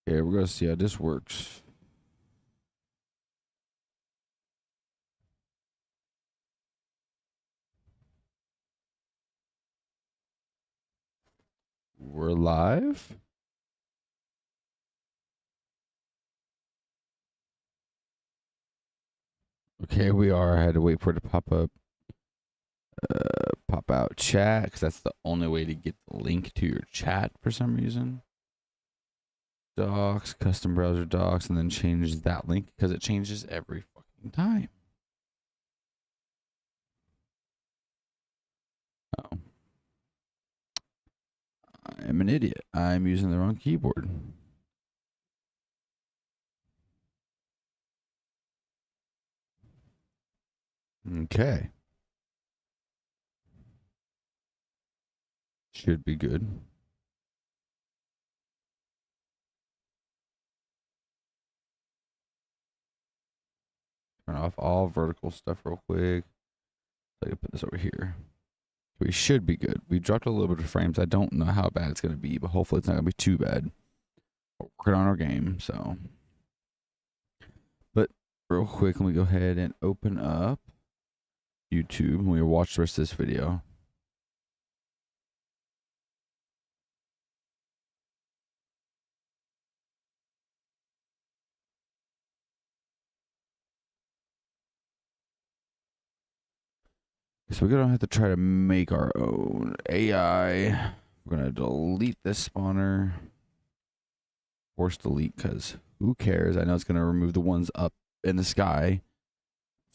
Okay, we're gonna see how this works. We're live. Okay, we are. I had to wait for it to pop up. Pop out chat because that's the only way to get the link to your chat for some reason. Docs, custom browser docs, and then change that link because it changes every fucking time. Oh, I'm an idiot. I'm using the wrong keyboard. Okay. Should be good. Turn off all vertical stuff real quick. So I can put this over here. We should be good. We dropped a little bit of frames. I don't know how bad it's going to be, but hopefully it's not going to be too bad. We're working on our game, so. But real quick, let me go ahead and open up YouTube and we watch the rest of this video. So we're gonna have to try to make our own AI. We're gonna delete this spawner. Force delete because who cares? I know it's gonna remove the ones up in the sky.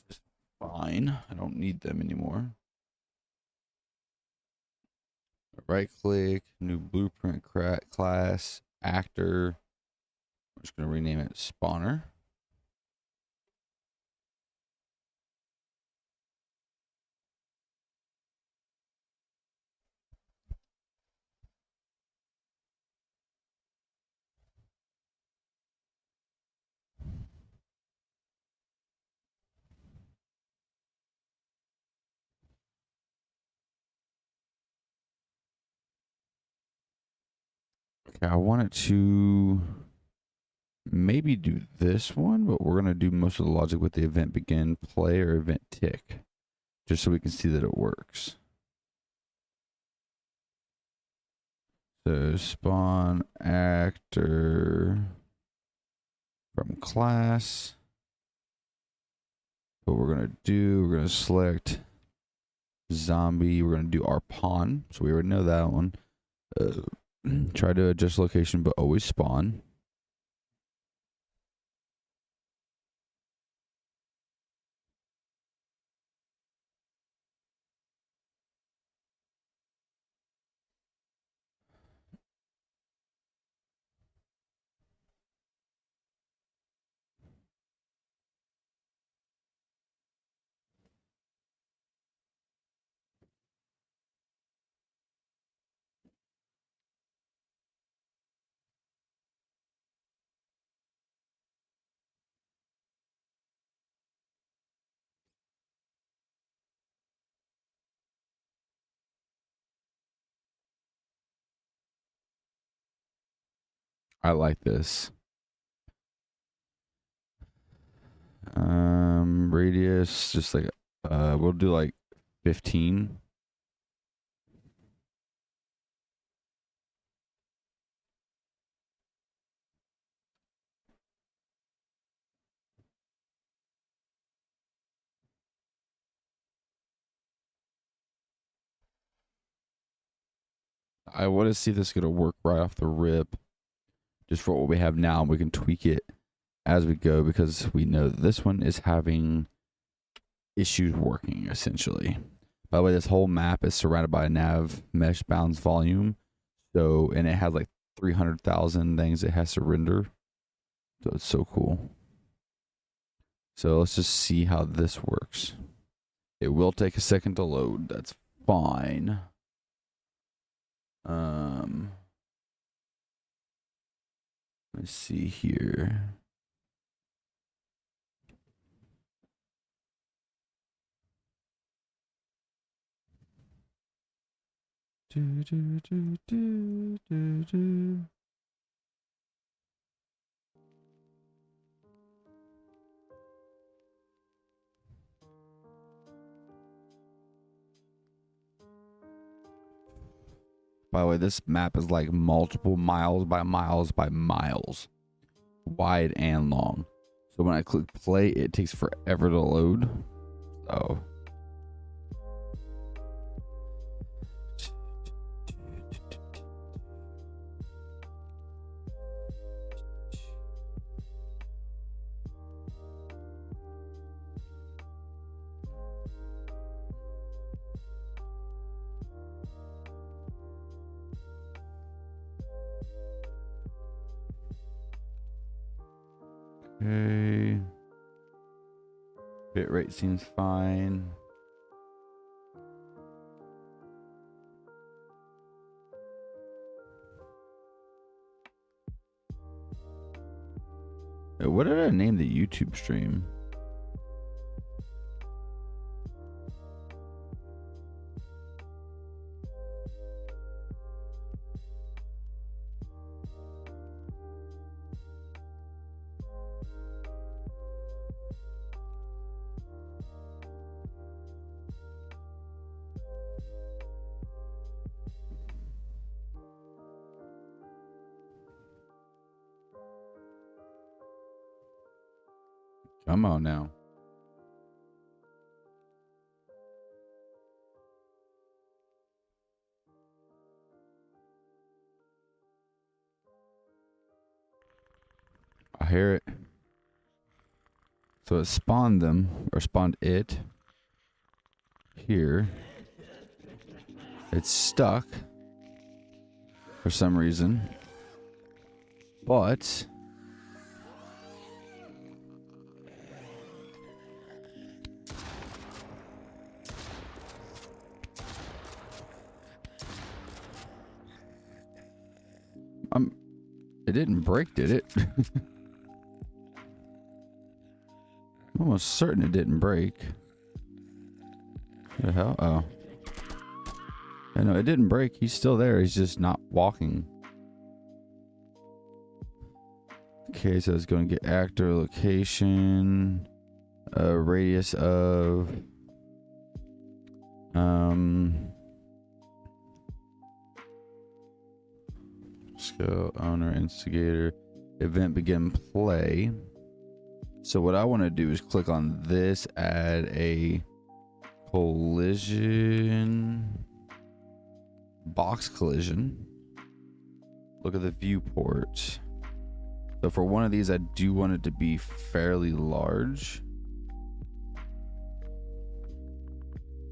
Just fine. I don't need them anymore. Right click, new blueprint class, actor. I'm just gonna rename it spawner. Okay, I wanted to maybe do this one, but we're gonna do most of the logic with the event begin, play, or event tick, just so we can see that it works. So spawn actor from class. What we're gonna do, we're gonna select zombie. We're gonna do our pawn, so we already know that one. Try to adjust location, but always spawn. I like this. Radius, just like we'll do like 15. I want to see if this is gonna work right off the rip, just for what we have now. We can tweak it as we go because we know that this one is having issues working essentially. By the way, this whole map is surrounded by a nav mesh bounds volume. So, and it has like 300,000 things it has to render. So it's so cool. So let's just see how this works. It will take a second to load. That's fine. Let's see here. Do, do, do, do, do, do. By the way, this map is like multiple miles by miles by miles, wide and long. So when I click play, it takes forever to load. So okay. Bitrate seems fine. What did I name the YouTube stream? Come on now. I hear it. So it spawned them, or spawned it here. It's stuck for some reason, but it didn't break, did it? I'm almost certain it didn't break. What the hell? Oh. I know it didn't break. He's still there. He's just not walking. Okay, so it's going to get actor, location, radius of skill, owner, instigator, event, begin, play. So what I want to do is click on this, add a collision, box collision. Look at the viewport. So for one of these, I do want it to be fairly large.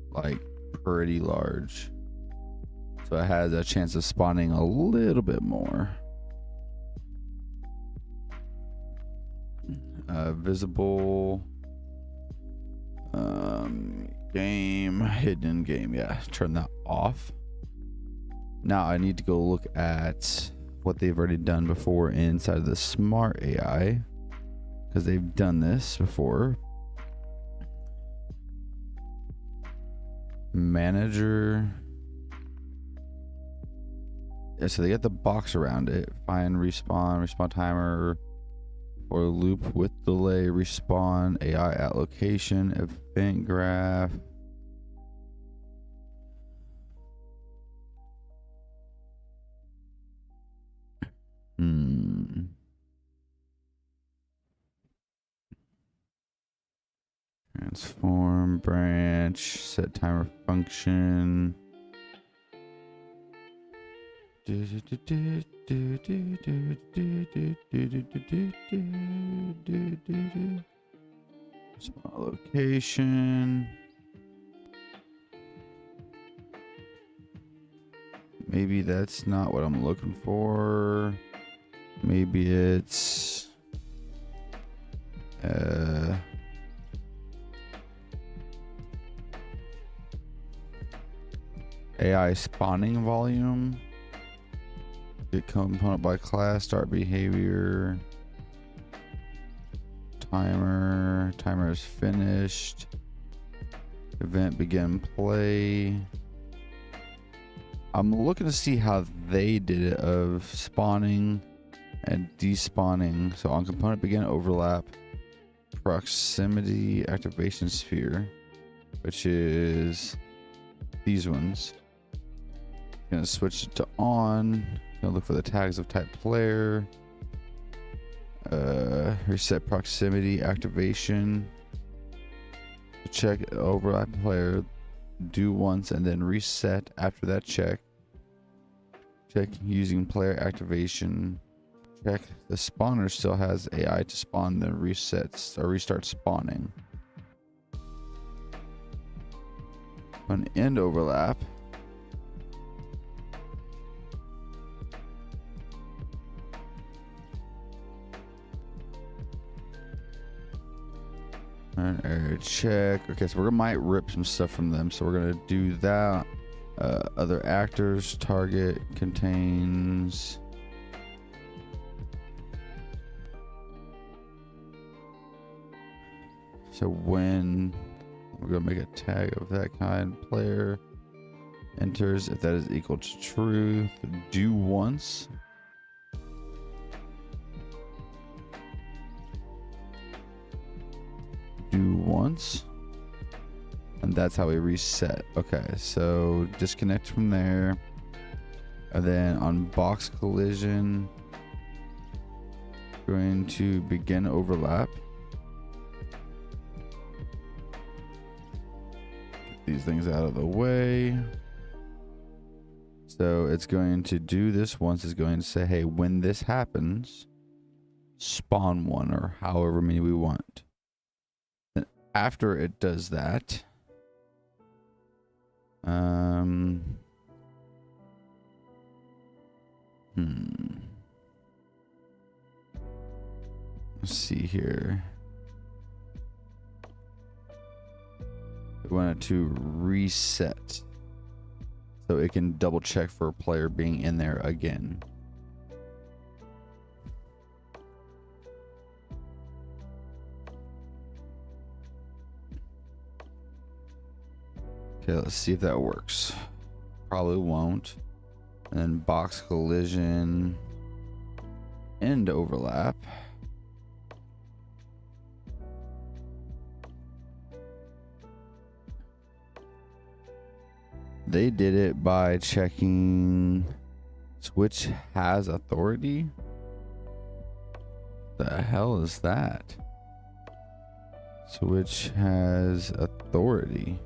Like pretty large. So it has a chance of spawning a little bit more. Visible. Game, hidden game. Yeah, turn that off. Now I need to go look at what they've already done before inside of the smart AI, because they've done this before. Manager. Yeah, so they got the box around it. Find, respawn timer, or loop with delay, respawn, AI at location, event graph. Transform, branch, set timer function. Location. Maybe that's not what I'm looking for. Maybe it's AI spawning volume. Get component by class, start behavior. Timer is finished. Event begin play. I'm looking to see how they did it of spawning and despawning. So on component begin overlap, proximity activation sphere, which is these ones. Gonna switch it to on. Gonna look for the tags of type player. Reset proximity activation. Check overlap player. Do once and then reset after that check. Check using player activation. Check the spawner still has AI to spawn, then resets or restart spawning. An end overlap. An error check. Okay, so we might rip some stuff from them, so we're gonna do that. Other actors target contains. So when we're gonna make a tag of that kind, player enters if that is equal to true. Do once. Do once. And that's how we reset. Okay, so disconnect from there. And then on box collision, going to begin overlap. Get these things out of the way. So it's going to do this once. It's going to say, hey, when this happens, spawn one, or however many we want. Then after it does that, let's see here. We want it to reset so it can double check for a player being in there again. Okay, let's see if that works. Probably won't. And then box collision, end overlap. They did it by checking switch has authority. The hell is that? Switch has authority.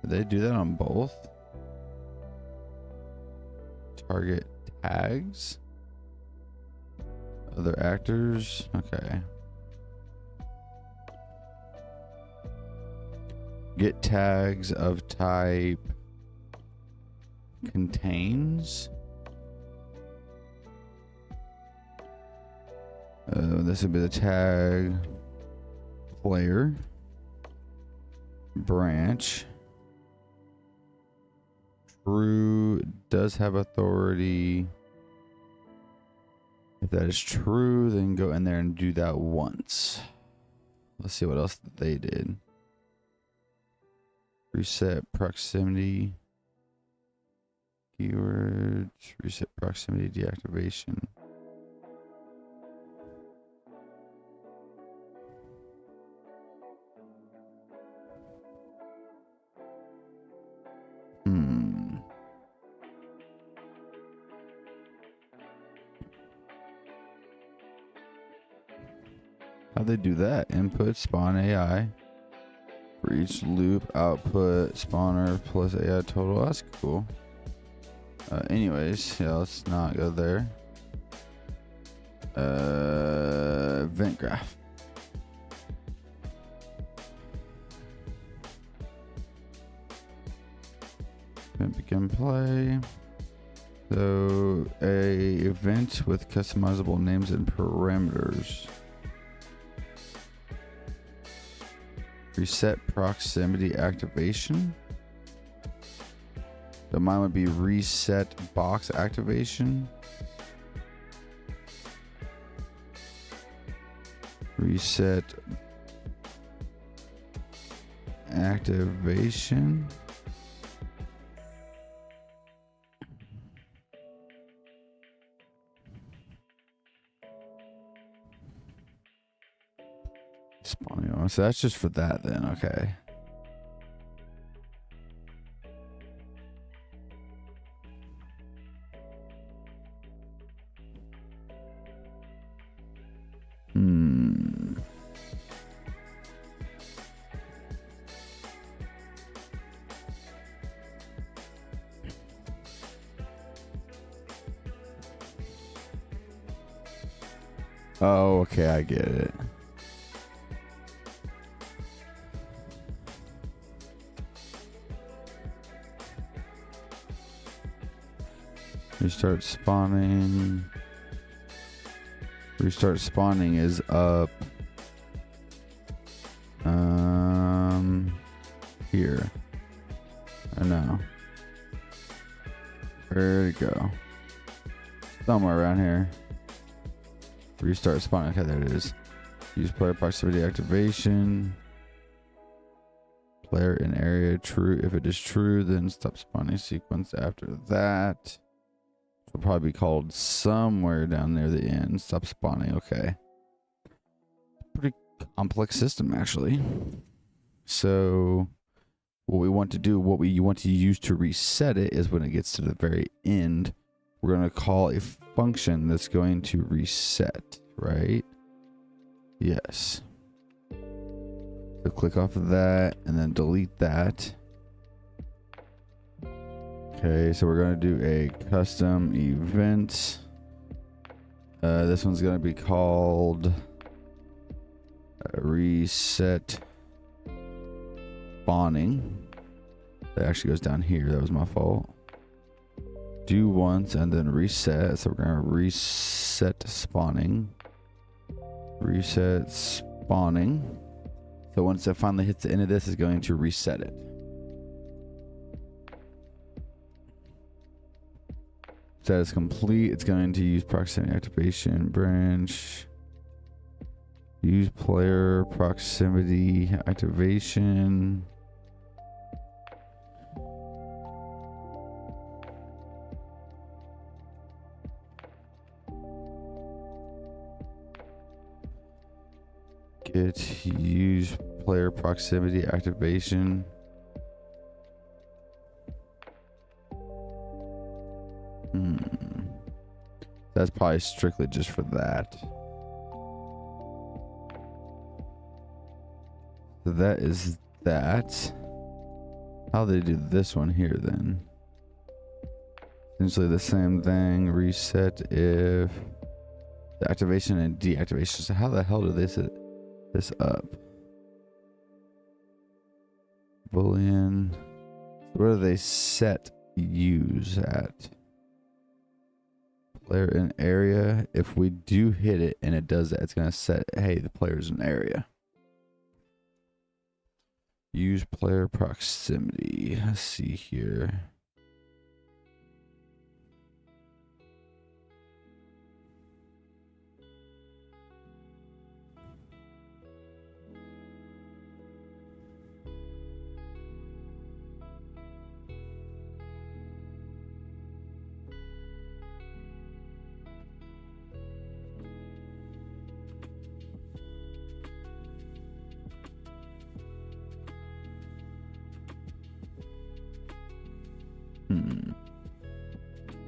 Did they do that on both? Target tags. Other actors. Okay. Get tags of type contains. This would be the tag player branch. True does have authority. If that is true, then go in there and do that once. Let's see what else they did. Reset proximity. Keywords. Reset proximity deactivation. How'd they do that? Input spawn AI. For each loop, output spawner plus AI total. That's cool. Anyways, yeah, let's not go there. Event graph. Event begin play. So a event with customizable names and parameters. Reset proximity activation. So mine would be reset box activation. Reset activation. Spawning Oh, so that's just for that then. Okay. Oh, okay, I get it. Restart spawning. Restart spawning is up. Here. I know. Where'd it go? Somewhere around here. Restart spawning. Okay, there it is. Use player proximity activation. Player in area true. If it is true, then stop spawning sequence after that. It'll probably be called somewhere down near the end. Stop spawning. Okay. Pretty complex system, actually. So what we want to do, what we want to use to reset it is when it gets to the very end, we're going to call a function that's going to reset, right? Yes. So click off of that and then delete that. Okay, so we're going to do a custom event. This one's going to be called reset spawning. That actually goes down here. That was my fault. Do once and then reset. So we're going to reset spawning. Reset spawning. So once it finally hits the end of this, it's going to reset it. That is complete. It's going to use proximity activation branch. Use player proximity activation. Get use player proximity activation. That's probably strictly just for that. So that is that. How they do this one here then? Essentially the same thing. Reset if the activation and deactivation. So how the hell do they set this up? Boolean. Where do they set use at? Player in area. If we do hit it and it does that, it's going to set, hey, the player's in area. Use player proximity. Let's see here.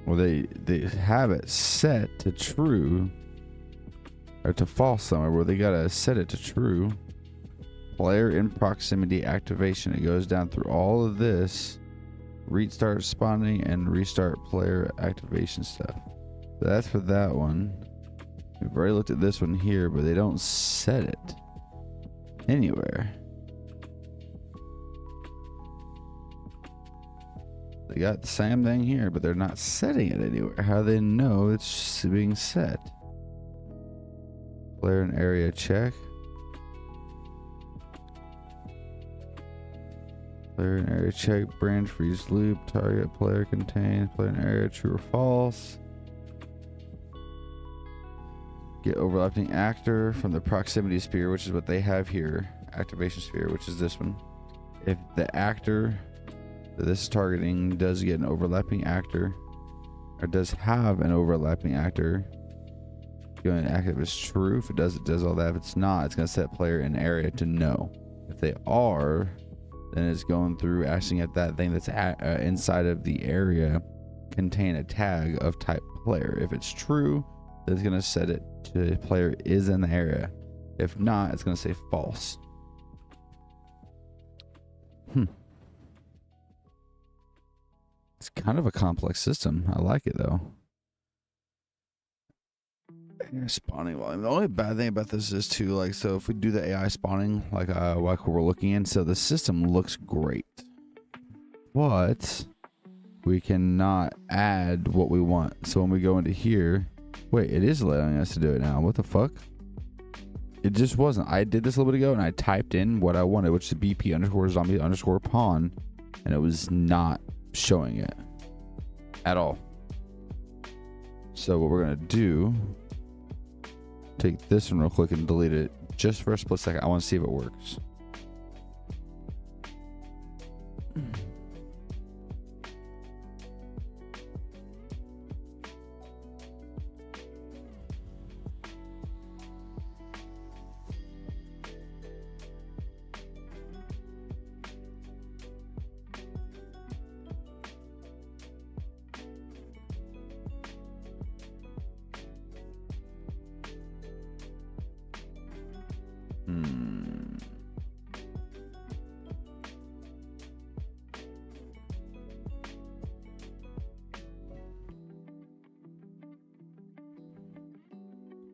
Well, they have it set to true or to false somewhere where they gotta set it to true. Player in proximity activation. It goes down through all of this. Restart spawning and restart player activation stuff. So that's for that one. We've already looked at this one here, but they don't set it anywhere. They got the same thing here, but they're not setting it anywhere. How do they know it's being set? Player and area check. Player and area check. Branch freeze loop. Target player contains. Player and area true or false. Get overlapping actor from the proximity sphere, which is what they have here. Activation sphere, which is this one. If the actor that this is targeting does get an overlapping actor, or does have an overlapping actor, Going active is true. If it does all that. If it's not, it's going to set player in area to no. If they are, then it's going through asking if that thing that's inside of the area contain a tag of type player. If it's true, then it's going to set it to player is in the area. If not, it's going to say false. It's kind of a complex system. I like it though. Spawning volume. The only bad thing about this is too, like, so if we do the AI spawning, like we're looking in, so the system looks great, but we cannot add what we want. So when we go into here, wait, it is allowing us to do it now. What the fuck? It just wasn't. I did this a little bit ago and I typed in what I wanted, which is BP underscore zombie underscore pawn, and it was not showing it at all. So what we're gonna do, take this one real quick and delete it just for a split second. I want to see if it works.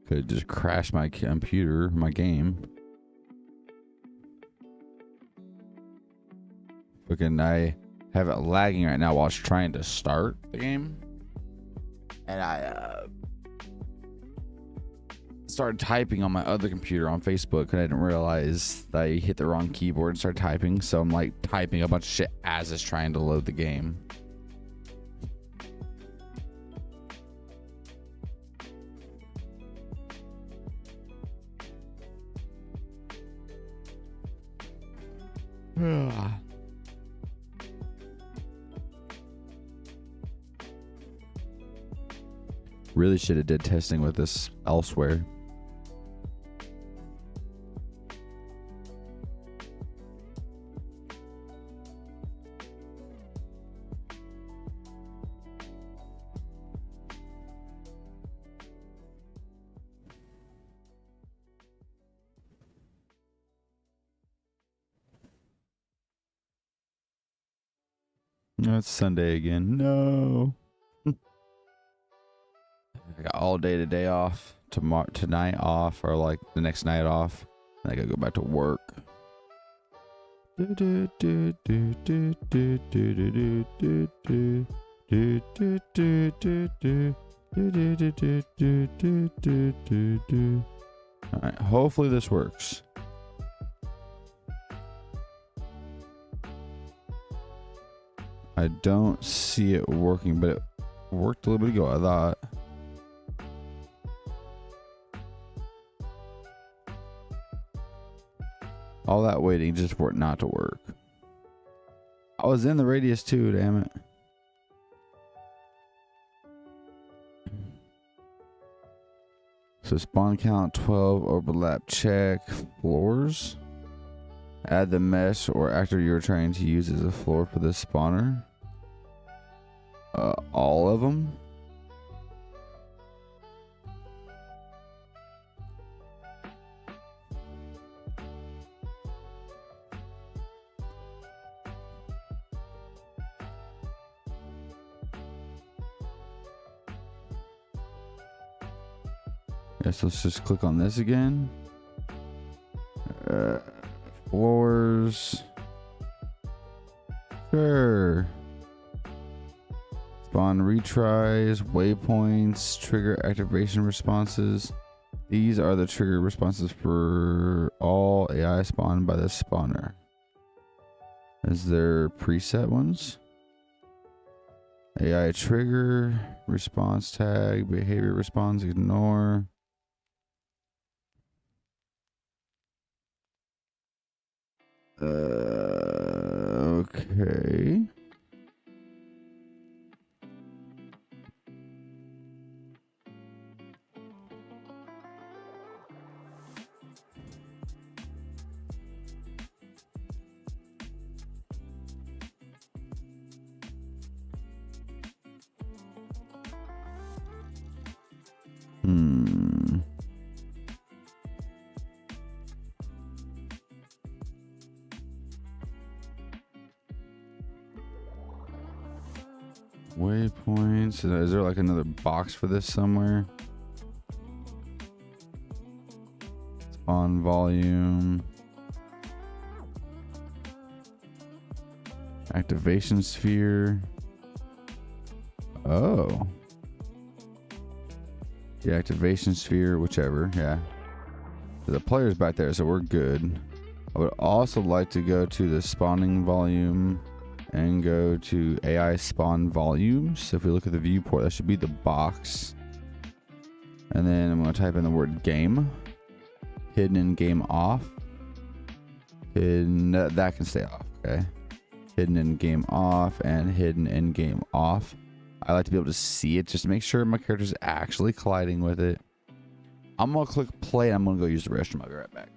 Could just crash my computer, my game. Fucking, I have it lagging right now while I was trying to start the game. And I started typing on my other computer on Facebook, and I didn't realize that I hit the wrong keyboard and started typing. So I'm like typing a bunch of shit as it's trying to load the game. Really should have did testing with this elsewhere. No, it's Sunday again. No. I got all day today off. Tonight off, or like the next night off. And I gotta go back to work. Alright, hopefully this works. I don't see it working, but it worked a little bit ago, I thought. All that waiting just for it not to work. I was in the radius too, damn it. So spawn count 12, overlap check, floors. Add the mesh or actor you're trying to use as a floor for this spawner. All of them. Yes, let's just click on this again. Floors. Sure. Spawn retries, waypoints, trigger activation responses. These are the trigger responses for all AI spawned by the spawner. Is there preset ones? AI trigger, response tag, behavior response, ignore. Okay. Waypoints. Is there like another box for this somewhere? Spawn volume. Activation sphere. Oh. The activation sphere, whichever. Yeah. The player's back there, so we're good. I would also like to go to the spawning volume and go to AI spawn volumes. So if we look at the viewport, that should be the box. And then I'm going to type in the word game. Hidden in game off. Hidden, that can stay off, okay? Hidden in game off and hidden in game off. I like to be able to see it just to make sure my character's actually colliding with it. I'm going to click play and I'm going to go use the restroom. I'll be right back.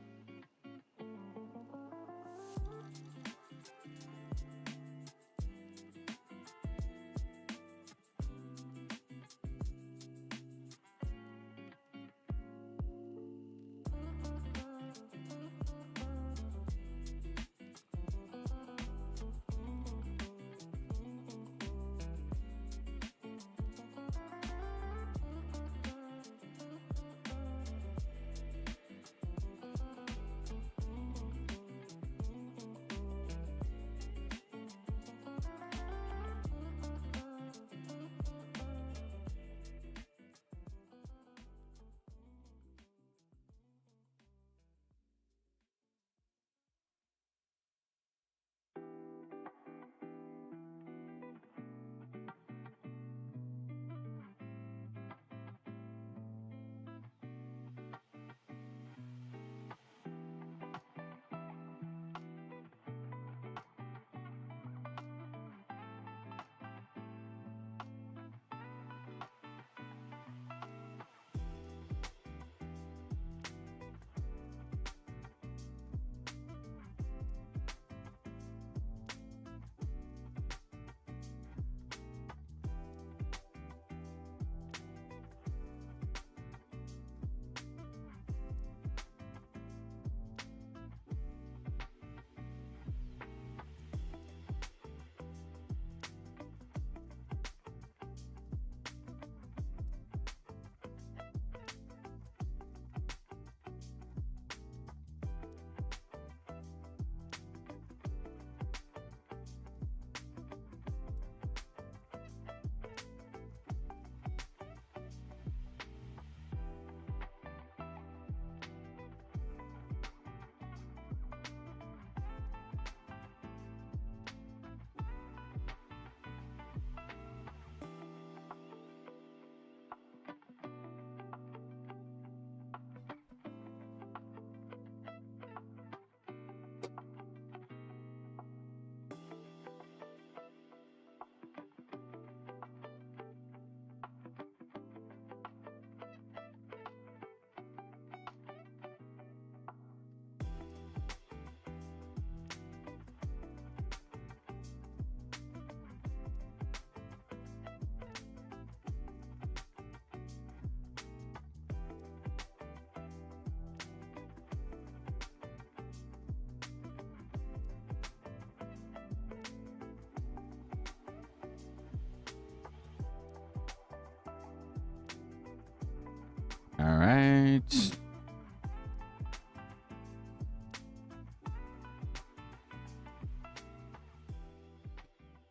All right.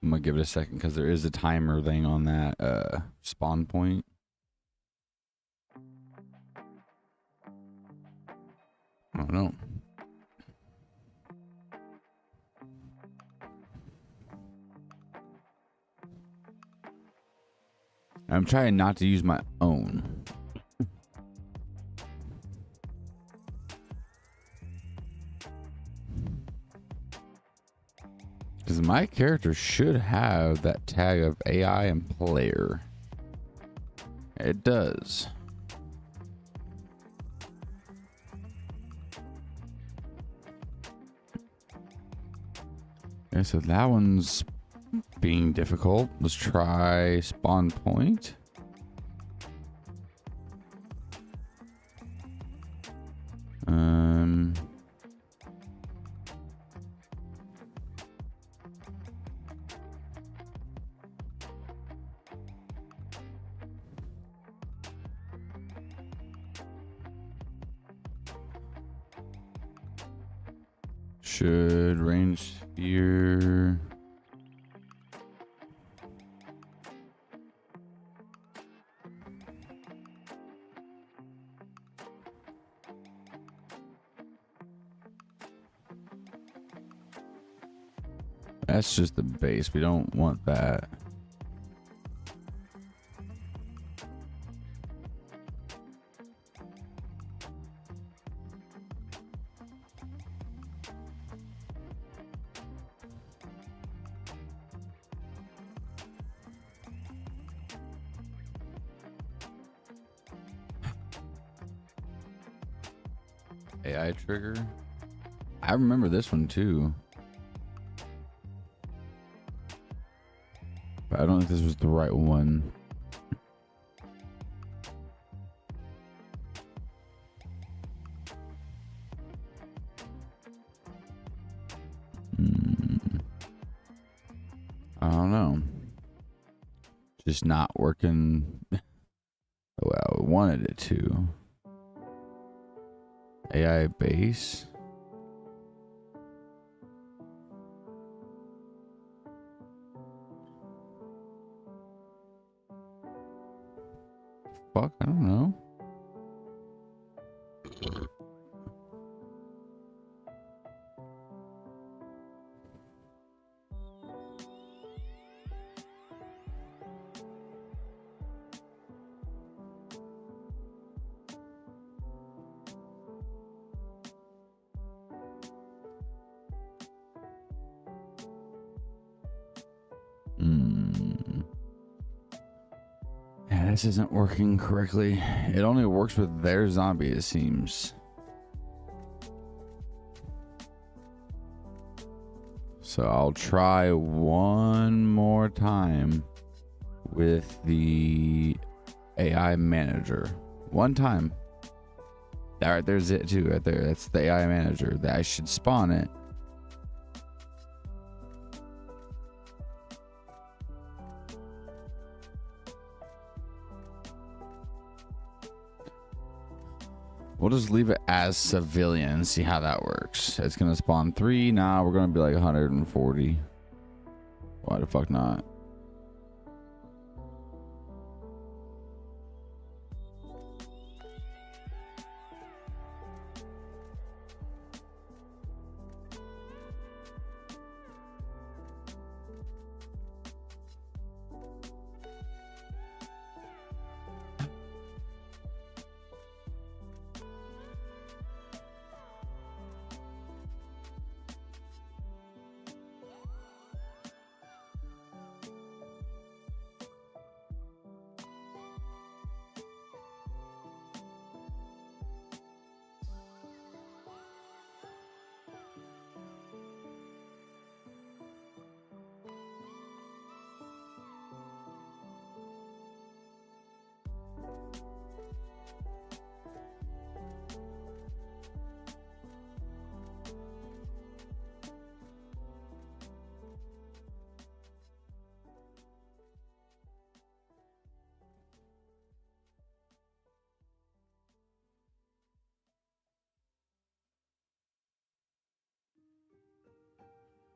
I'm gonna give it a second because there is a timer thing on that spawn point. I don't know. I'm trying not to use my own. Because my character should have that tag of AI and player. It does. Okay, so that one's being difficult. Let's try spawn point. should range sphere. That's just the base. We don't want that. AI trigger. I remember this one too. But I don't think this was the right one. I don't know. Just not working. Well, I wanted it to. AI base. Fuck, I don't know. Yeah, this isn't working correctly. It only works with their zombie, it seems. So I'll try one more time with the AI manager. One time. All right, there's it too, right there. That's the AI manager. That I should spawn it. We'll just leave it as civilian and see how that works. It's gonna spawn 3. Now we're gonna be like 140. Why the fuck not?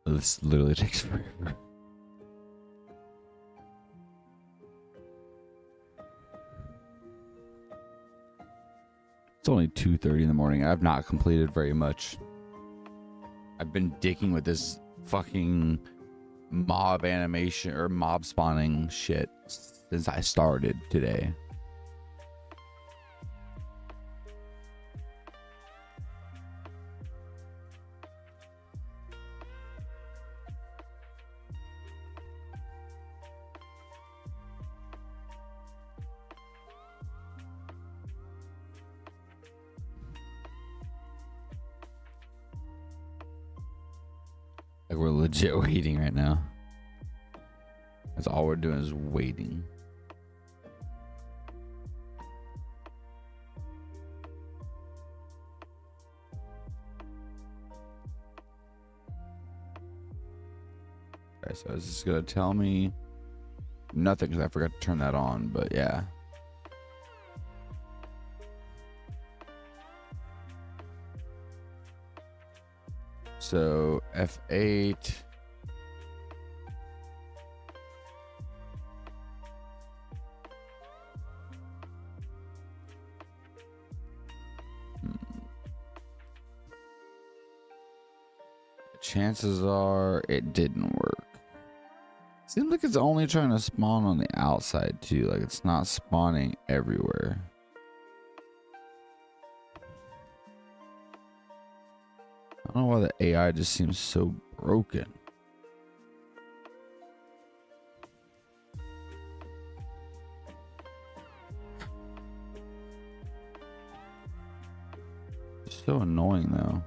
This literally takes forever. It's only 2:30 in the morning. I've not completed very much. I've been dicking with this fucking mob animation or mob spawning shit since I started today. Like we're legit waiting right now. That's all we're doing is waiting. Okay, so is this gonna tell me nothing because I forgot to turn that on, but yeah. So F8. Chances are it didn't work. Seems like it's only trying to spawn on the outside too. Like it's not spawning everywhere. I don't know why the AI just seems so broken. It's so annoying though.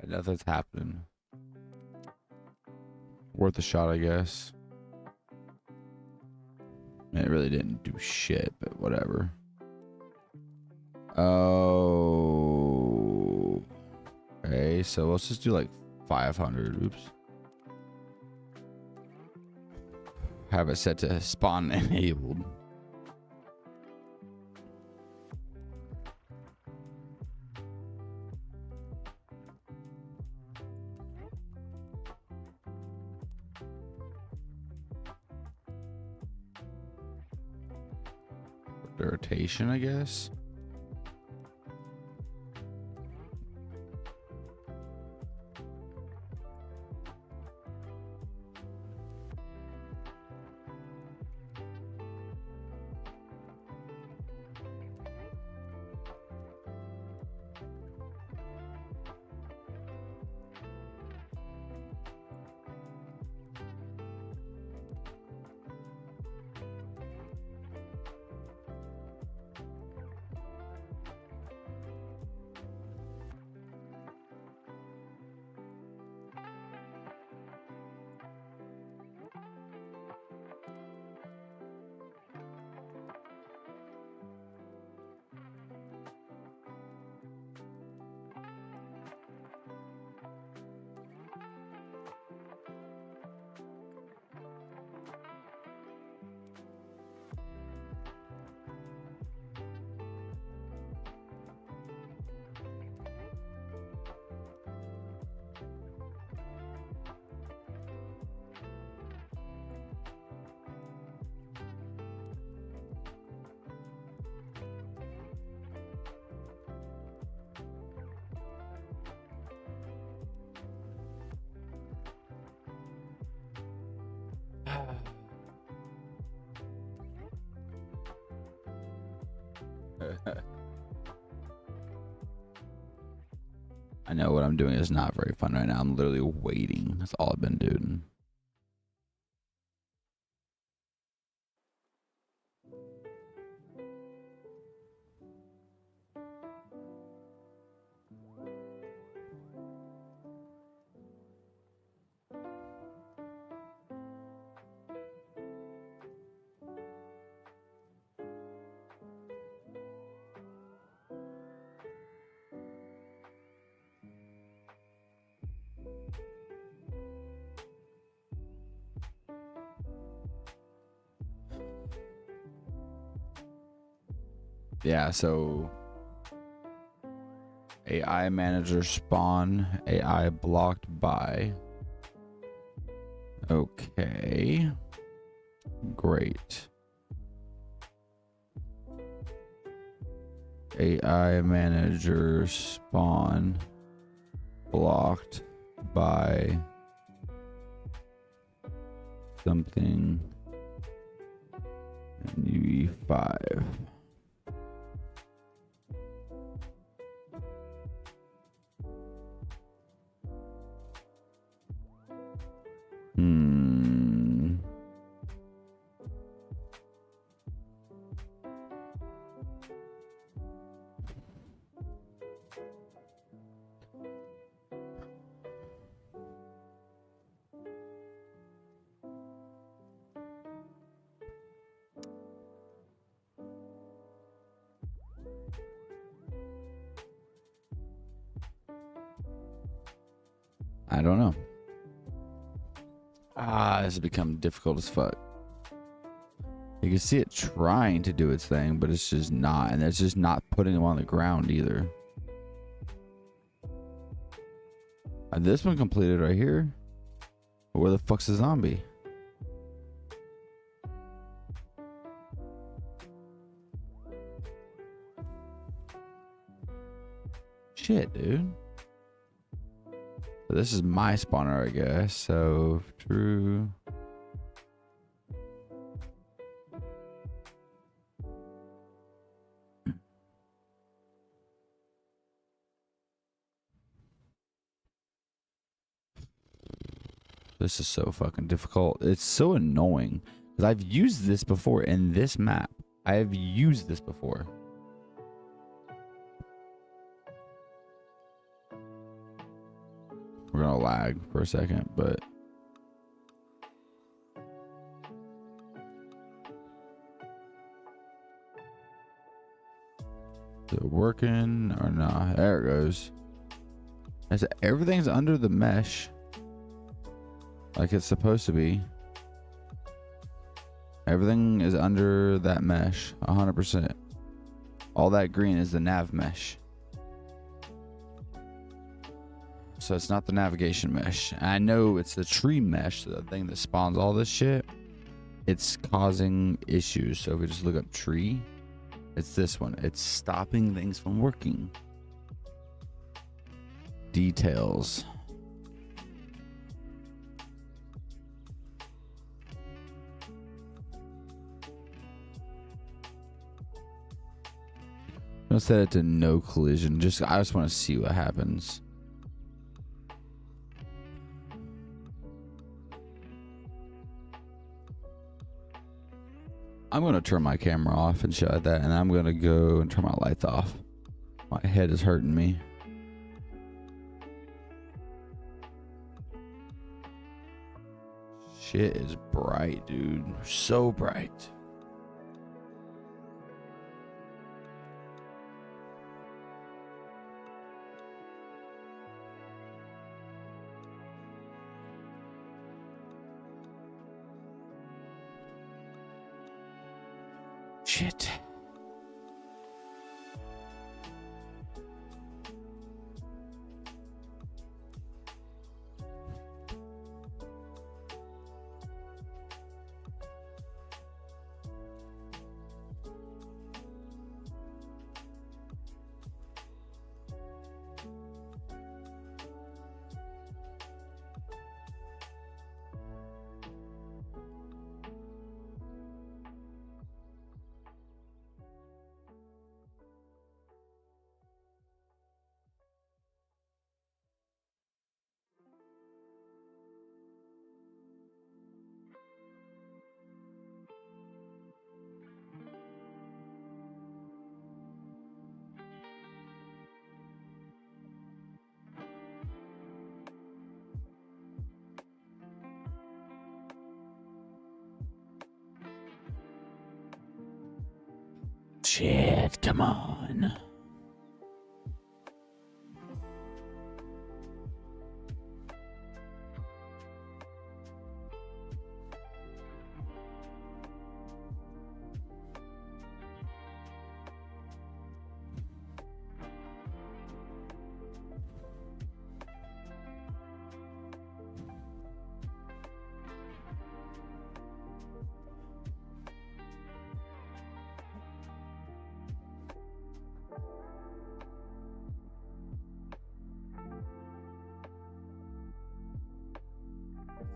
Nothing's happening. Worth a shot, I guess. It really didn't do shit, but whatever. Oh. Okay, so let's just do like 500. Oops. Have it set to spawn enabled. Rotation, I guess. I know what I'm doing is not very fun right now. I'm literally waiting. That's all I've been doing. Yeah, so AI manager spawn, AI blocked by. Okay. Great. AI manager spawn blocked by something UE5. I don't know. This has become difficult as fuck. You can see it trying to do its thing, but it's just not. And it's just not putting them on the ground either. This one completed right here. Where the fuck's the zombie? Shit, dude. So this is my spawner, I guess. So true. This is so fucking difficult. It's so annoying because I've used this before in this map. I have used this before. We're gonna lag for a second, but is it working or not? There it goes. Everything's under the mesh. Like it's supposed to be. Everything is under that mesh, 100%. All that green is the nav mesh. So it's not the navigation mesh. I know it's the tree mesh, the thing that spawns all this shit. It's causing issues. So if we just look up tree, it's this one. It's stopping things from working. Details. I'm gonna set it to no collision. I just want to see what happens. I'm gonna turn my camera off and shut that, and I'm gonna go and turn my lights off. My head is hurting me. Shit is bright, dude. So bright. Shit. Shit, come on.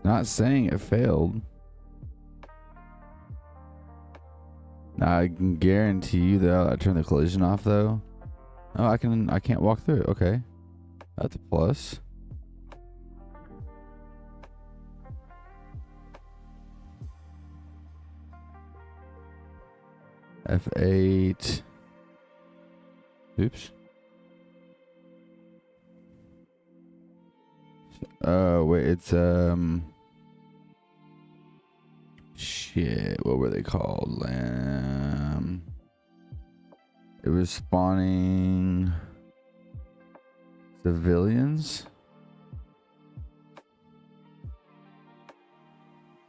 Not saying it failed. I can guarantee you that I turn the collision off though. Oh, I can't walk through it. Okay. That's a plus. F8. Oops. Wait, it's shit, what were they called? It was spawning civilians.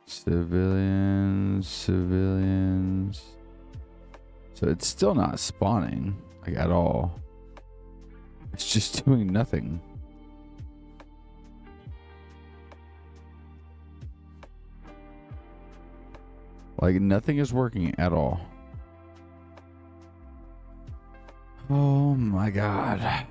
Civilians. So it's still not spawning, like, at all. It's just doing nothing. Like, nothing is working at all. Oh my god.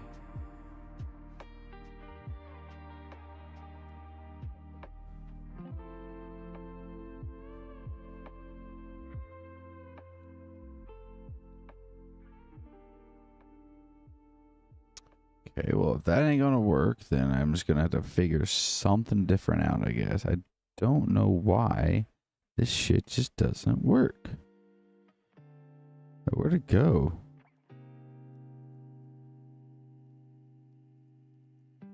Okay, well, if that ain't gonna work, then I'm just gonna have to figure something different out, I guess. I don't know why this shit just doesn't work. Where'd it go?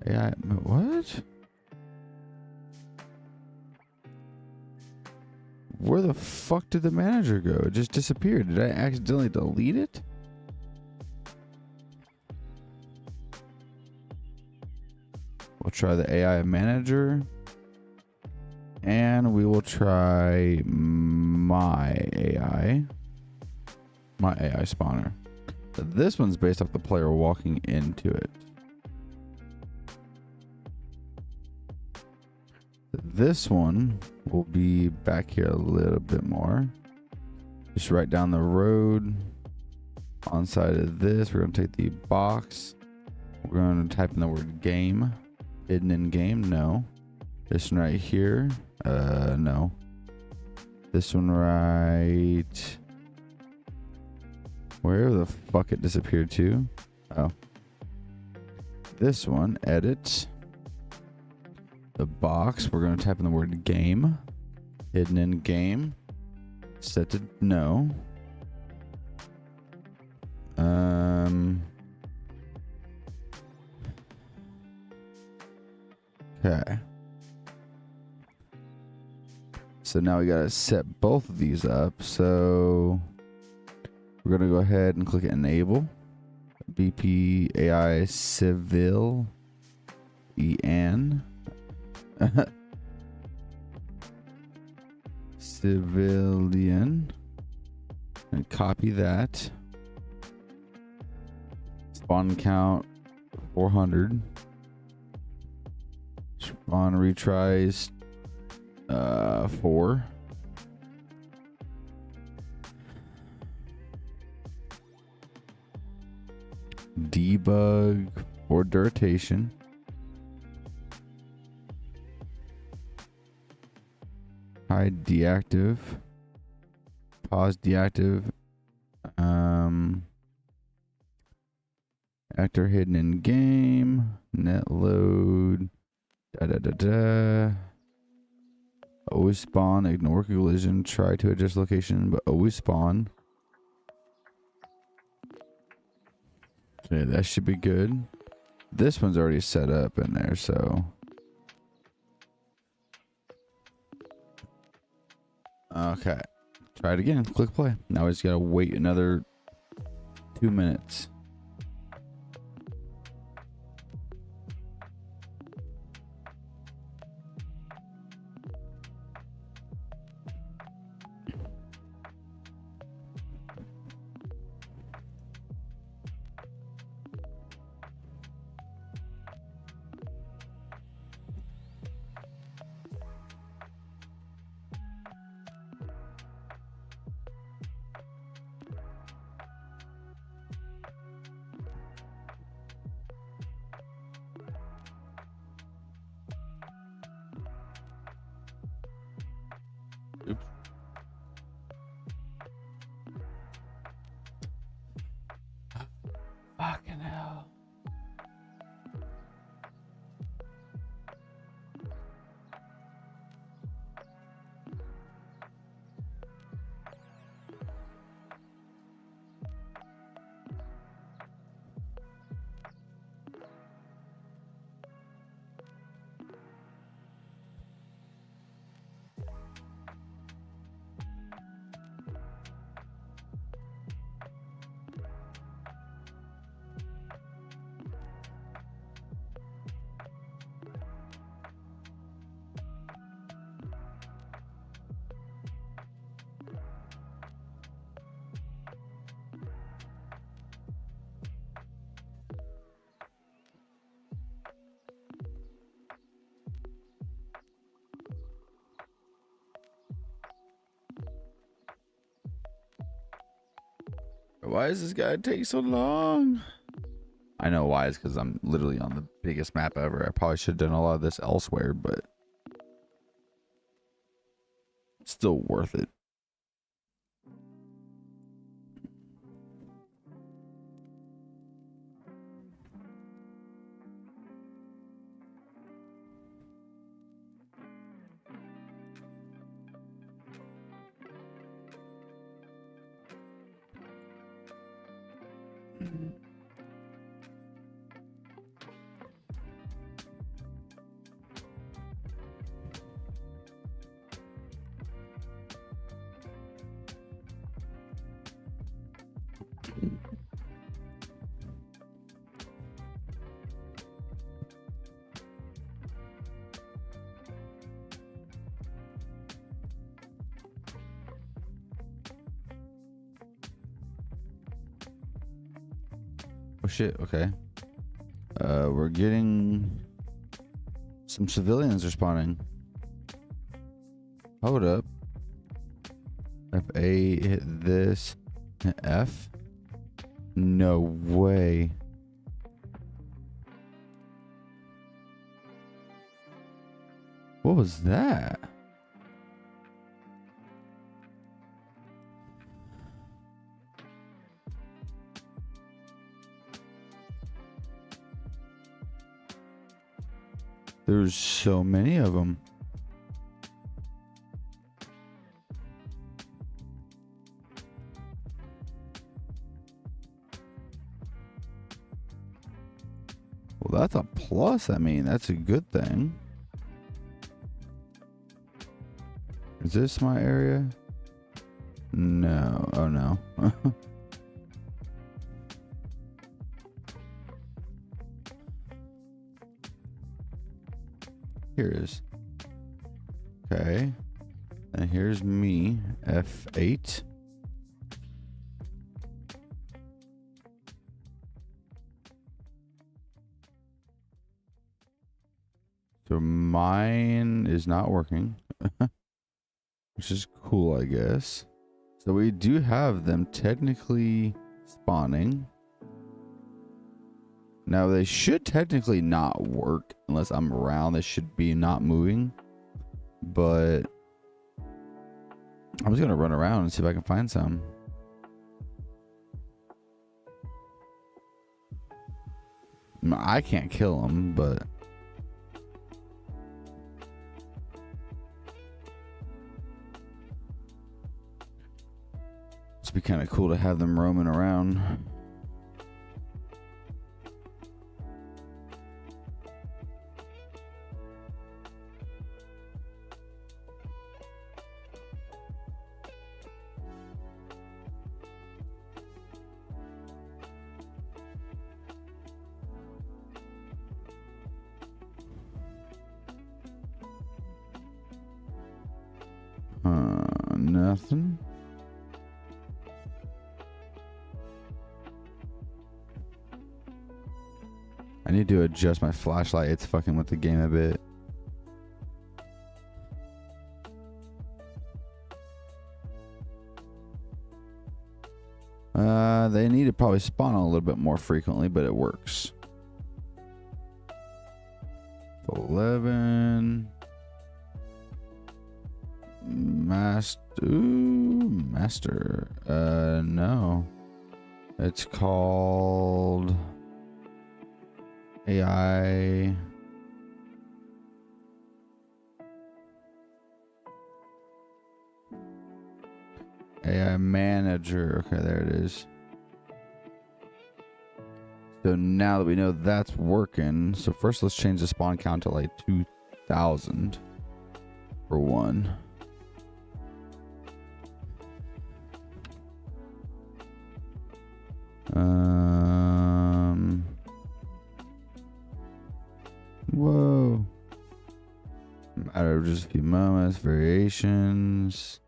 Yeah, what? Where the fuck did the manager go? It just disappeared. Did I accidentally delete it? We'll try the AI manager. And we will try my AI. My AI spawner. But this one's based off the player walking into it. This one will be back here a little bit more. Just right down the road. On side of this, we're going to take the box. We're going to type in the word game. Hidden in game, no. This one right here, no. This one right... Where the fuck it disappeared to? Oh. This one, edit. The box, we're going to type in the word game. Hidden in game. Set to no. Okay. So now we gotta set both of these up. So we're gonna go ahead and click enable. BP AI Civil EN. Civilian. And copy that. Spawn count 400. Spawn retries 4. Debug for duration. Hide deactive. Pause deactive. Actor hidden in game. Net load. Always spawn. Ignore collision. Try to adjust location, but always spawn. Okay, that should be good. This one's already set up in there, so. Okay. Try it again. Click play. Now we just gotta wait another 2 minutes. Why does this guy take so long? I know why. It's because I'm literally on the biggest map ever. I probably should have done a lot of this elsewhere, but still worth it. Oh shit, okay. We're getting some civilians responding. Hold up. F8, hit this. Hit F. No way. What was that? There's so many of them. Well, that's a plus. I mean, that's a good thing. Is this my area? No. Oh, no. Here it is. Okay. And here's me. F8. So mine is not working. Which is cool, I guess. So we do have them technically spawning. Now they should technically not work unless I'm around. They should be not moving. But I'm just gonna run around and see if I can find some. I can't kill them, but it'd be kind of cool to have them roaming around. Nothing. I need to adjust my flashlight. It's fucking with the game a bit. They need to probably spawn a little bit more frequently, but it works. 11. Master. No. It's called AI. AI manager. Okay, there it is. So now that we know that's working, so first let's change the spawn count to like 2,000 for one. Whoa. Matter of just a few moments. Variations.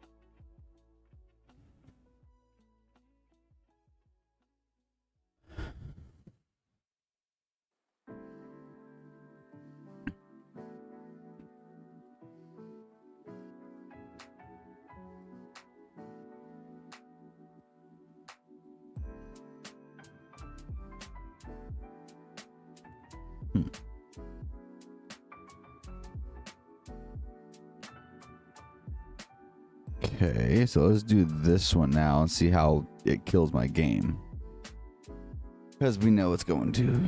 Okay, so let's do this one now and see how it kills my game. Because we know it's going to.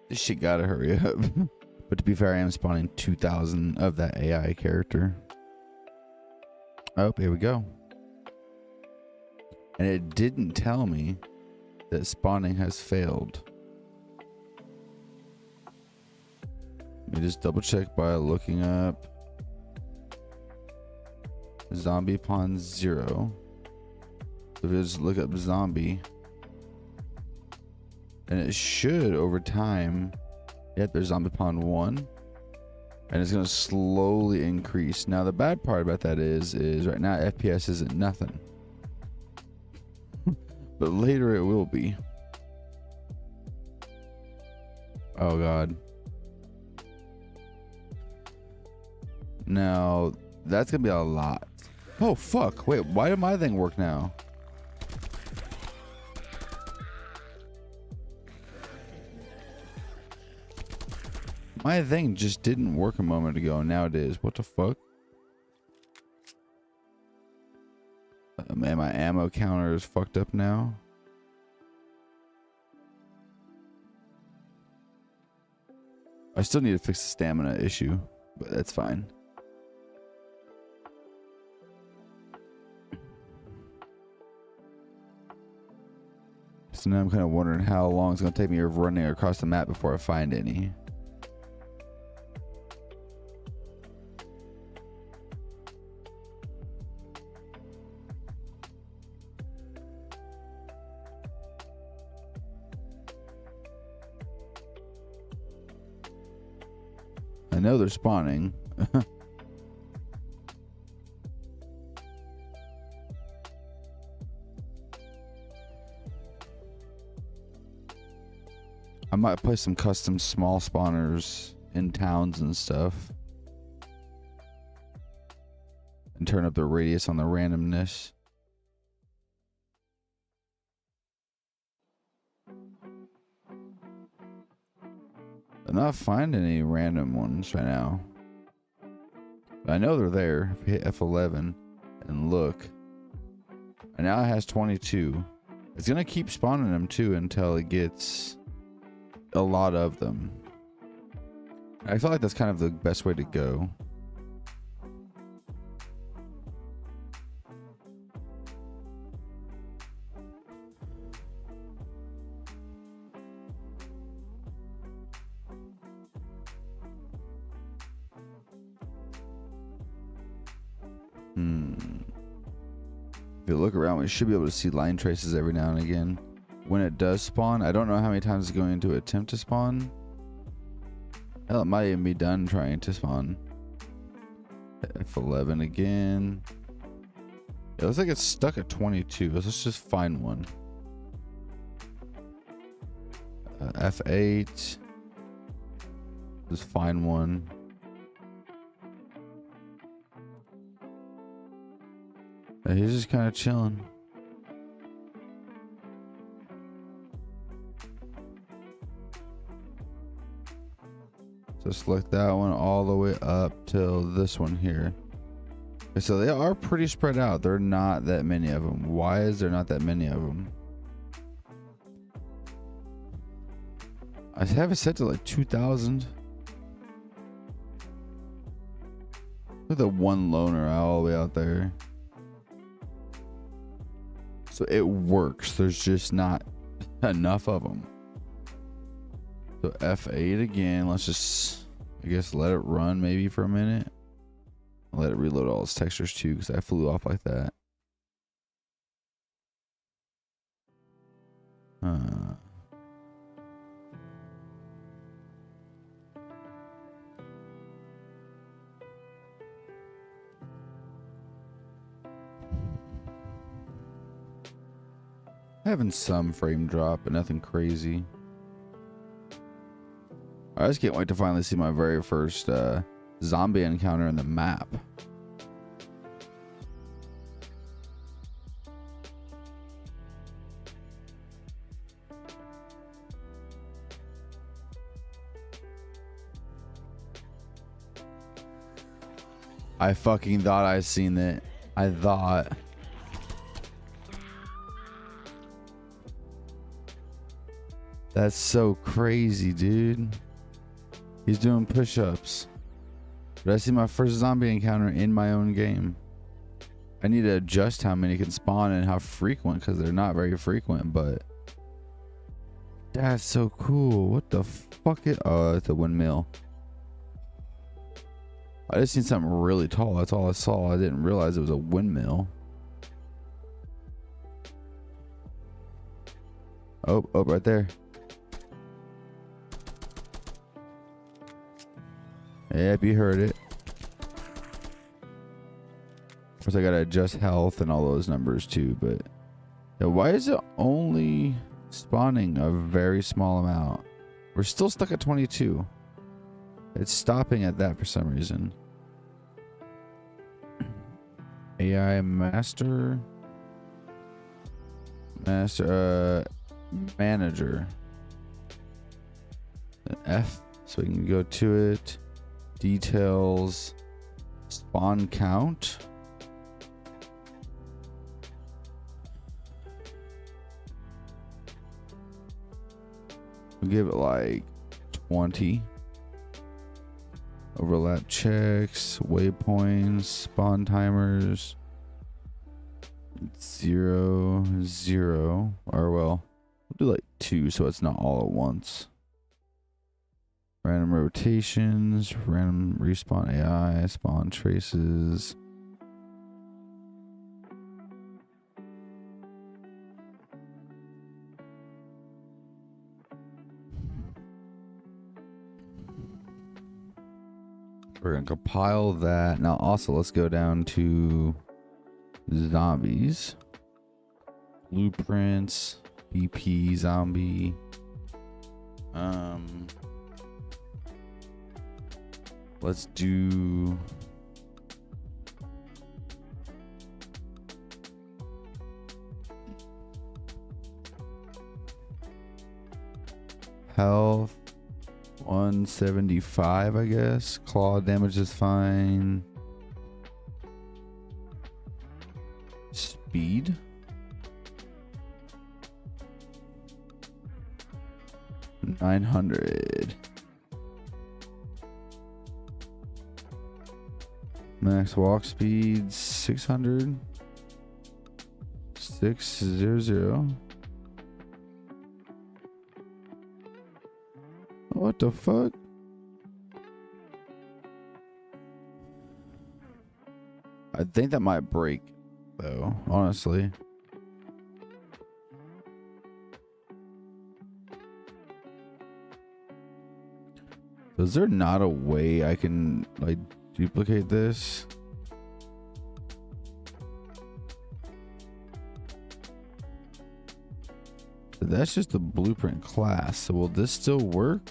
This shit gotta hurry up. But to be fair, I am spawning 2,000 of that AI character. Oh, here we go. And it didn't tell me that spawning has failed. Let me just double check by looking up zombie pawn 0. So if you just look up zombie, and it should over time, yep, there's zombie pawn 1, and it's gonna slowly increase. Now the bad part about that is right now FPS isn't nothing. But later it will be. Oh god. Now that's gonna be a lot. Oh fuck, wait, why did my thing work now? My thing just didn't work a moment ago, and now it is. What the fuck? Man, my ammo counter is fucked up now. I still need to fix the stamina issue, but that's fine. So now I'm kind of wondering how long it's going to take me running across the map before I find any. I know they're spawning. I might play some custom small spawners in towns and stuff. And turn up the radius on the randomness. I'm not finding any random ones right now. But I know they're there. If you hit F11 and look. And now it has 22. It's going to keep spawning them too until it gets a lot of them. I feel like that's kind of the best way to go. If you look around, we should be able to see line traces every now and again. When it does spawn, I don't know how many times it's going to attempt to spawn. Hell, it might even be done trying to spawn. F11 again. It looks like it's stuck at 22. Let's just find one. F8. Just find one. He's just kind of chilling. So select that one all the way up till this one here. Okay, so they are pretty spread out. There are not that many of them. Why is there not that many of them? I have it set to like 2,000. Look at the one loner all the way out there. So it works. There's just not enough of them. So F8 again. Let's just, I guess, let it run maybe for a minute. Let it reload all its textures too, because I flew off like that. Having some frame drop, but nothing crazy. I just can't wait to finally see my very first zombie encounter in the map. I fucking thought I seen it. I thought. That's so crazy, dude. He's doing push-ups. But I see my first zombie encounter in my own game. I need to adjust how many can spawn and how frequent, because they're not very frequent, but that's so cool. What the fuck is, oh, it's a windmill. I just seen something really tall. That's all I saw. I didn't realize it was a windmill. Oh, right there. Yep, you heard it. Of course, I gotta adjust health and all those numbers too, but yeah, why is it only spawning a very small amount? We're still stuck at 22. It's stopping at that for some reason. AI master. Manager. An F, so we can go to it. Details, spawn count. We'll give it like 20. Overlap checks, waypoints, spawn timers. 0, 0. Or well, we'll do like 2 so it's not all at once. Random rotations, random respawn AI, spawn traces. We're gonna compile that. Now also let's go down to zombies. Blueprints, BP zombie. Let's do health 175, I guess. Claw damage is fine. Speed. $900. Max walk speed 600. 600. What the fuck? I think that might break, though, honestly. Is there not a way I can, like, duplicate this? That's just the blueprint class. So will this still work?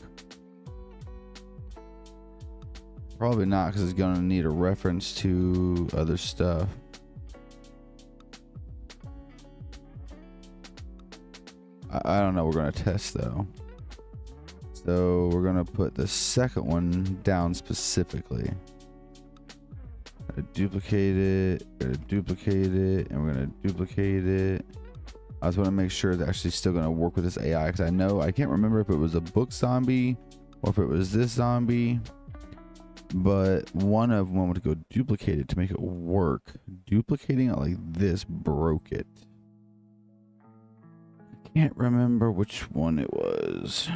Probably not, because it's going to need a reference to other stuff. I don't know. We're going to test, though. So we're going to put the second one down specifically. Duplicate it, duplicate it, and we're going to duplicate it. I just want to make sure it's actually still going to work with this AI, because I can't remember if it was a book zombie or if it was this zombie, but one of them wanted to go duplicate it to make it work. Duplicating it like this broke it. I can't remember which one it was.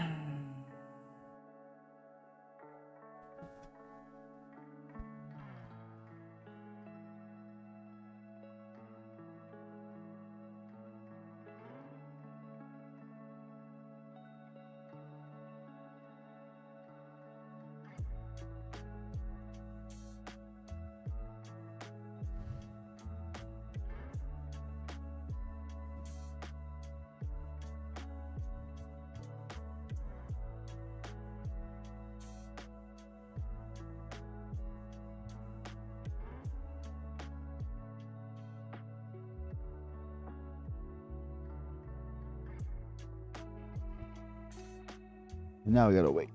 Now we gotta wait.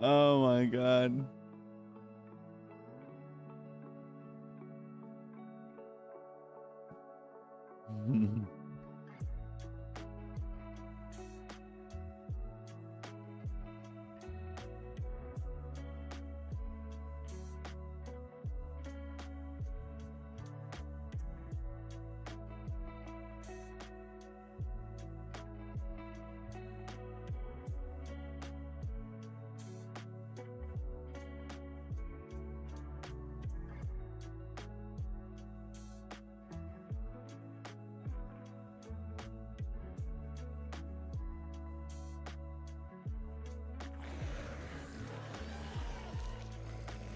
Oh my god.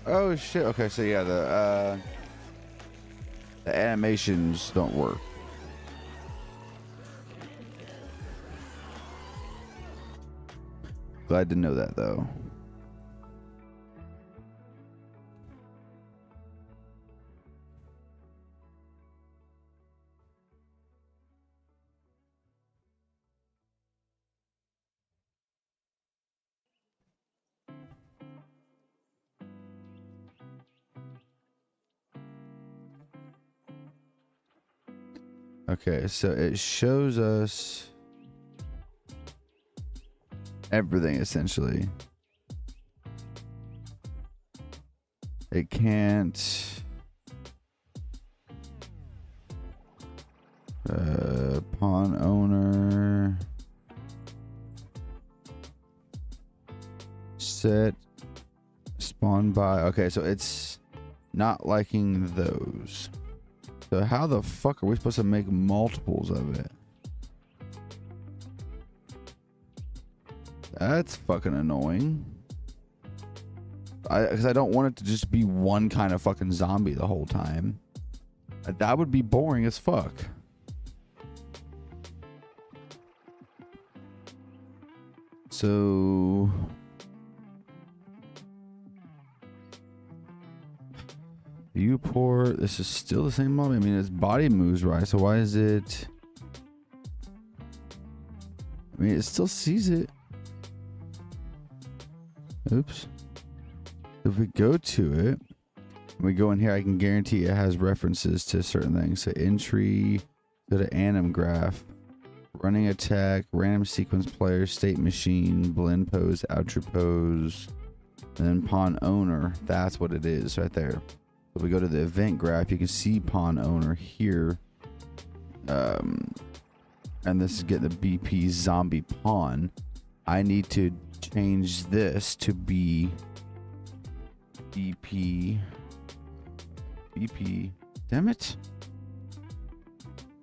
Oh shit. Okay, so yeah, the animations don't work. Glad to know that though. Okay, so it shows us everything essentially. It can't pawn owner set spawn by. Okay, so it's not liking those. So how the fuck are we supposed to make multiples of it? That's fucking annoying. Because I don't want it to just be one kind of fucking zombie the whole time. That would be boring as fuck. So viewport, this is still the same model. I mean, its body moves right, so why is it? I mean, it still sees it. Oops. If we go to it, we go in here, I can guarantee it has references to certain things. So entry, go to anim graph, running attack, random sequence player, state machine, blend pose, outro pose, and then pawn owner. That's what it is right there. So if we go to the event graph, you can see pawn owner here. And this is getting the BP zombie pawn. I need to change this to be BP, damn it,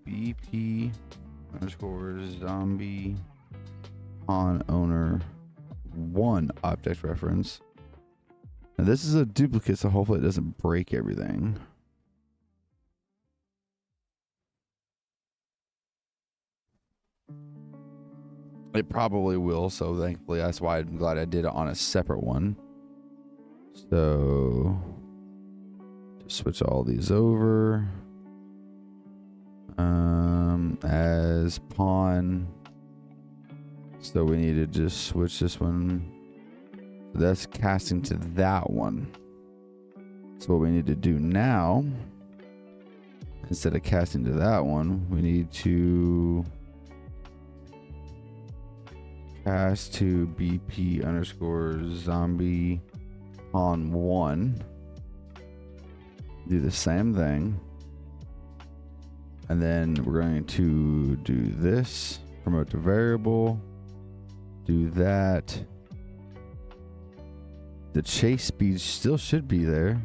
BP underscore zombie pawn owner 1 object reference. Now this is a duplicate, so hopefully it doesn't break everything. It probably will, so thankfully that's why I'm glad I did it on a separate one. So just switch all these over as pawn. So we need to just switch this one. That's casting to that one. So what we need to do now, instead of casting to that one, we need to cast to BP underscore zombie pawn 1. Do the same thing. And then we're going to do this, promote to variable, do that. The chase speed still should be there.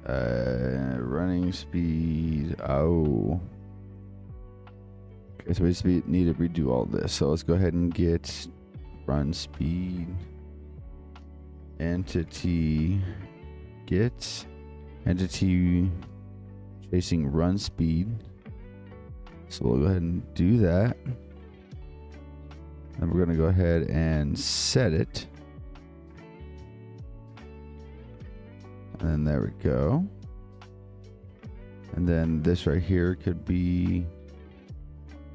Running speed. Oh. Okay, so we just need to redo all this. So let's go ahead and get run speed, entity, get entity chasing run speed. So we'll go ahead and do that. And we're going to go ahead and set it. And then there we go. And then this right here could be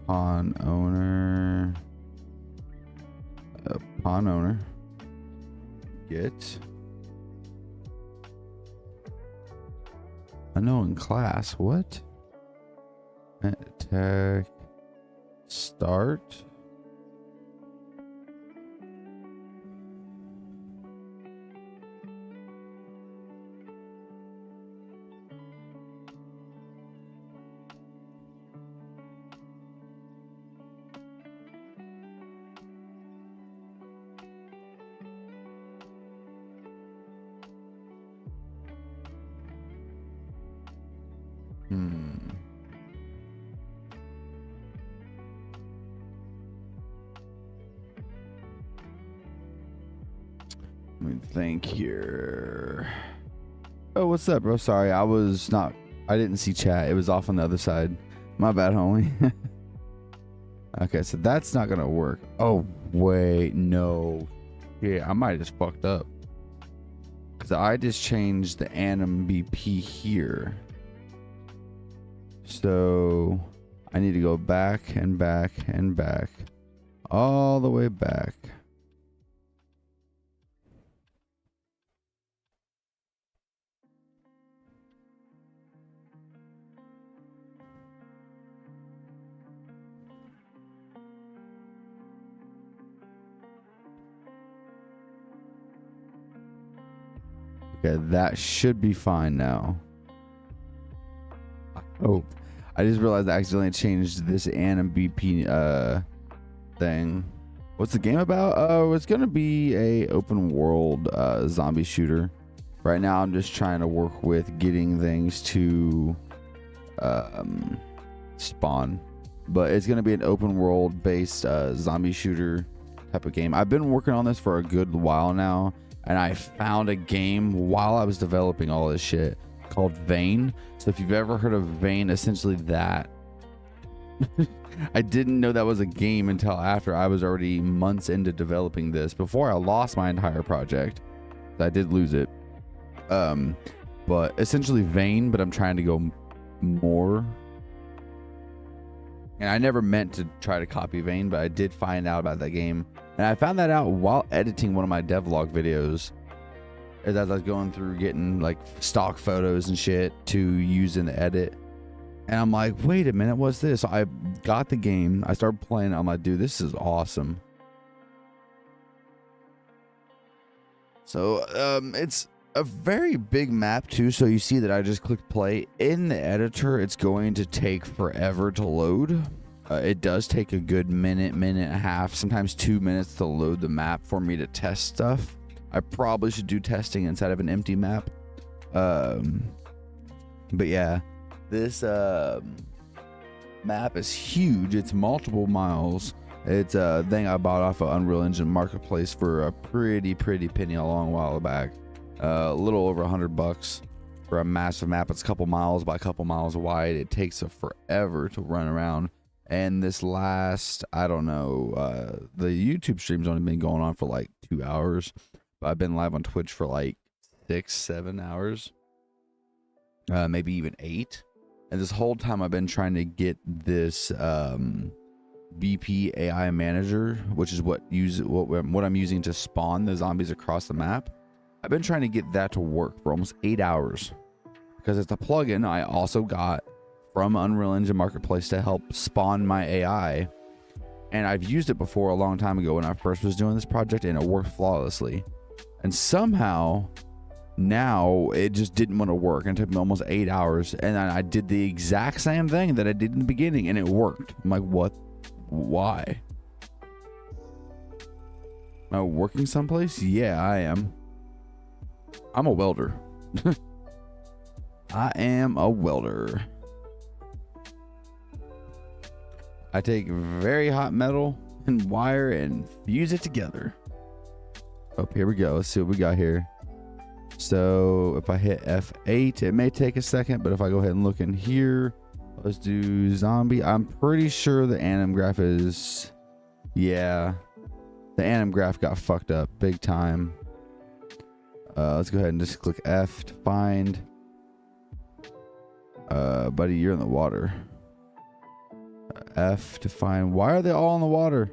pawn owner, get unknown class. What? Attack start. Let me think here. Oh, what's up, bro? Sorry, I didn't see chat. It was off on the other side. My bad, homie. Okay, so that's not gonna work. Oh, wait, no. Yeah, I might have just fucked up. Because I just changed the anim BP here. So I need to go back and back and back. All the way back. Okay, that should be fine now. I hope. I just realized I accidentally changed this anim BP thing. What's the game about? Oh, it's gonna be a open world zombie shooter. Right now I'm just trying to work with getting things to spawn. But it's gonna be an open world based zombie shooter type of game. I've been working on this for a good while now. And I found a game while I was developing all this shit called Vane. So if you've ever heard of Vane, essentially that. I didn't know that was a game until after I was already months into developing this. Before I lost my entire project. I did lose it. But essentially Vane, but I'm trying to go more And I never meant to try to copy Vane, but I did find out about that game. And I found that out while editing one of my devlog videos. As I was going through getting like stock photos and shit to use in the edit. And I'm like, wait a minute, what's this? So I got the game. I started playing it. I'm like, dude, this is awesome. So it's a very big map too. So you see that I just clicked play. In the editor, it's going to take forever to load. It does take a good minute and a half, sometimes 2 minutes to load the map for me to test stuff. I probably should do testing inside of an empty map. But yeah, this map is huge. It's multiple miles. It's a thing I bought off of Unreal Engine Marketplace for a pretty penny a long while back. A little over $100 for a massive map. It's a couple miles by a couple miles wide. It takes forever to run around. And this last, I don't know, the YouTube stream's only been going on for like 2 hours. But I've been live on Twitch for like 6-7 hours. Maybe even 8. And this whole time I've been trying to get this BP AI manager, which is what I'm using to spawn the zombies across the map. I've been trying to get that to work for almost 8 hours. Because it's a plugin I also got from Unreal Engine Marketplace to help spawn my AI. And I've used it before a long time ago when I first was doing this project, and it worked flawlessly. And somehow now it just didn't want to work, and it took me almost 8 hours. And then I did the exact same thing that I did in the beginning, and it worked. I'm like, what? Why? Am I working someplace? Yeah, I am. I'm a welder. I am a welder. I take very hot metal and wire and fuse it together. Oh, here we go. Let's see what we got here. So if I hit F8, it may take a second, but if I go ahead and look in here, let's do zombie. I'm pretty sure the anim graph is, yeah, the anim graph got fucked up big time. Let's go ahead and just click F to find. Buddy, you're in the water. F to find. Why are they all in the water?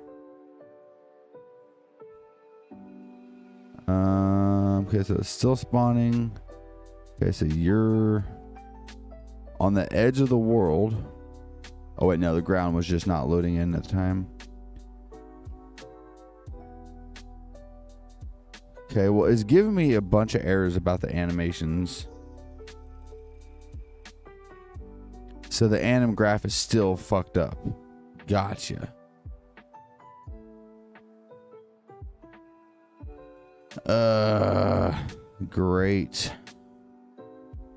Okay, so it's still spawning. Okay, so you're on the edge of the world. Oh wait, no, the ground was just not loading in at the time. Okay, well, it's giving me a bunch of errors about the animations. So the anim graph is still fucked up. Gotcha. Great.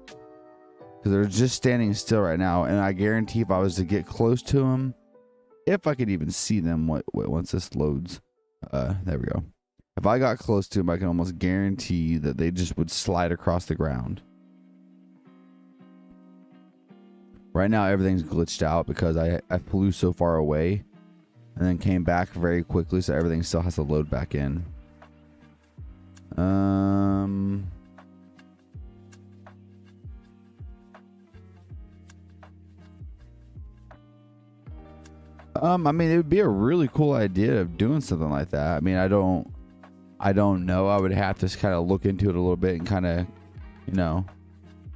Because they're just standing still right now, and I guarantee if I was to get close to them, if I could even see them, once this loads, there we go. If I got close to them, I can almost guarantee that they just would slide across the ground. Right now, everything's glitched out because I flew so far away and then came back very quickly, so everything still has to load back in. I mean, it would be a really cool idea of doing something like that. I mean, I don't know. I would have to kind of look into it a little bit and kind of, you know.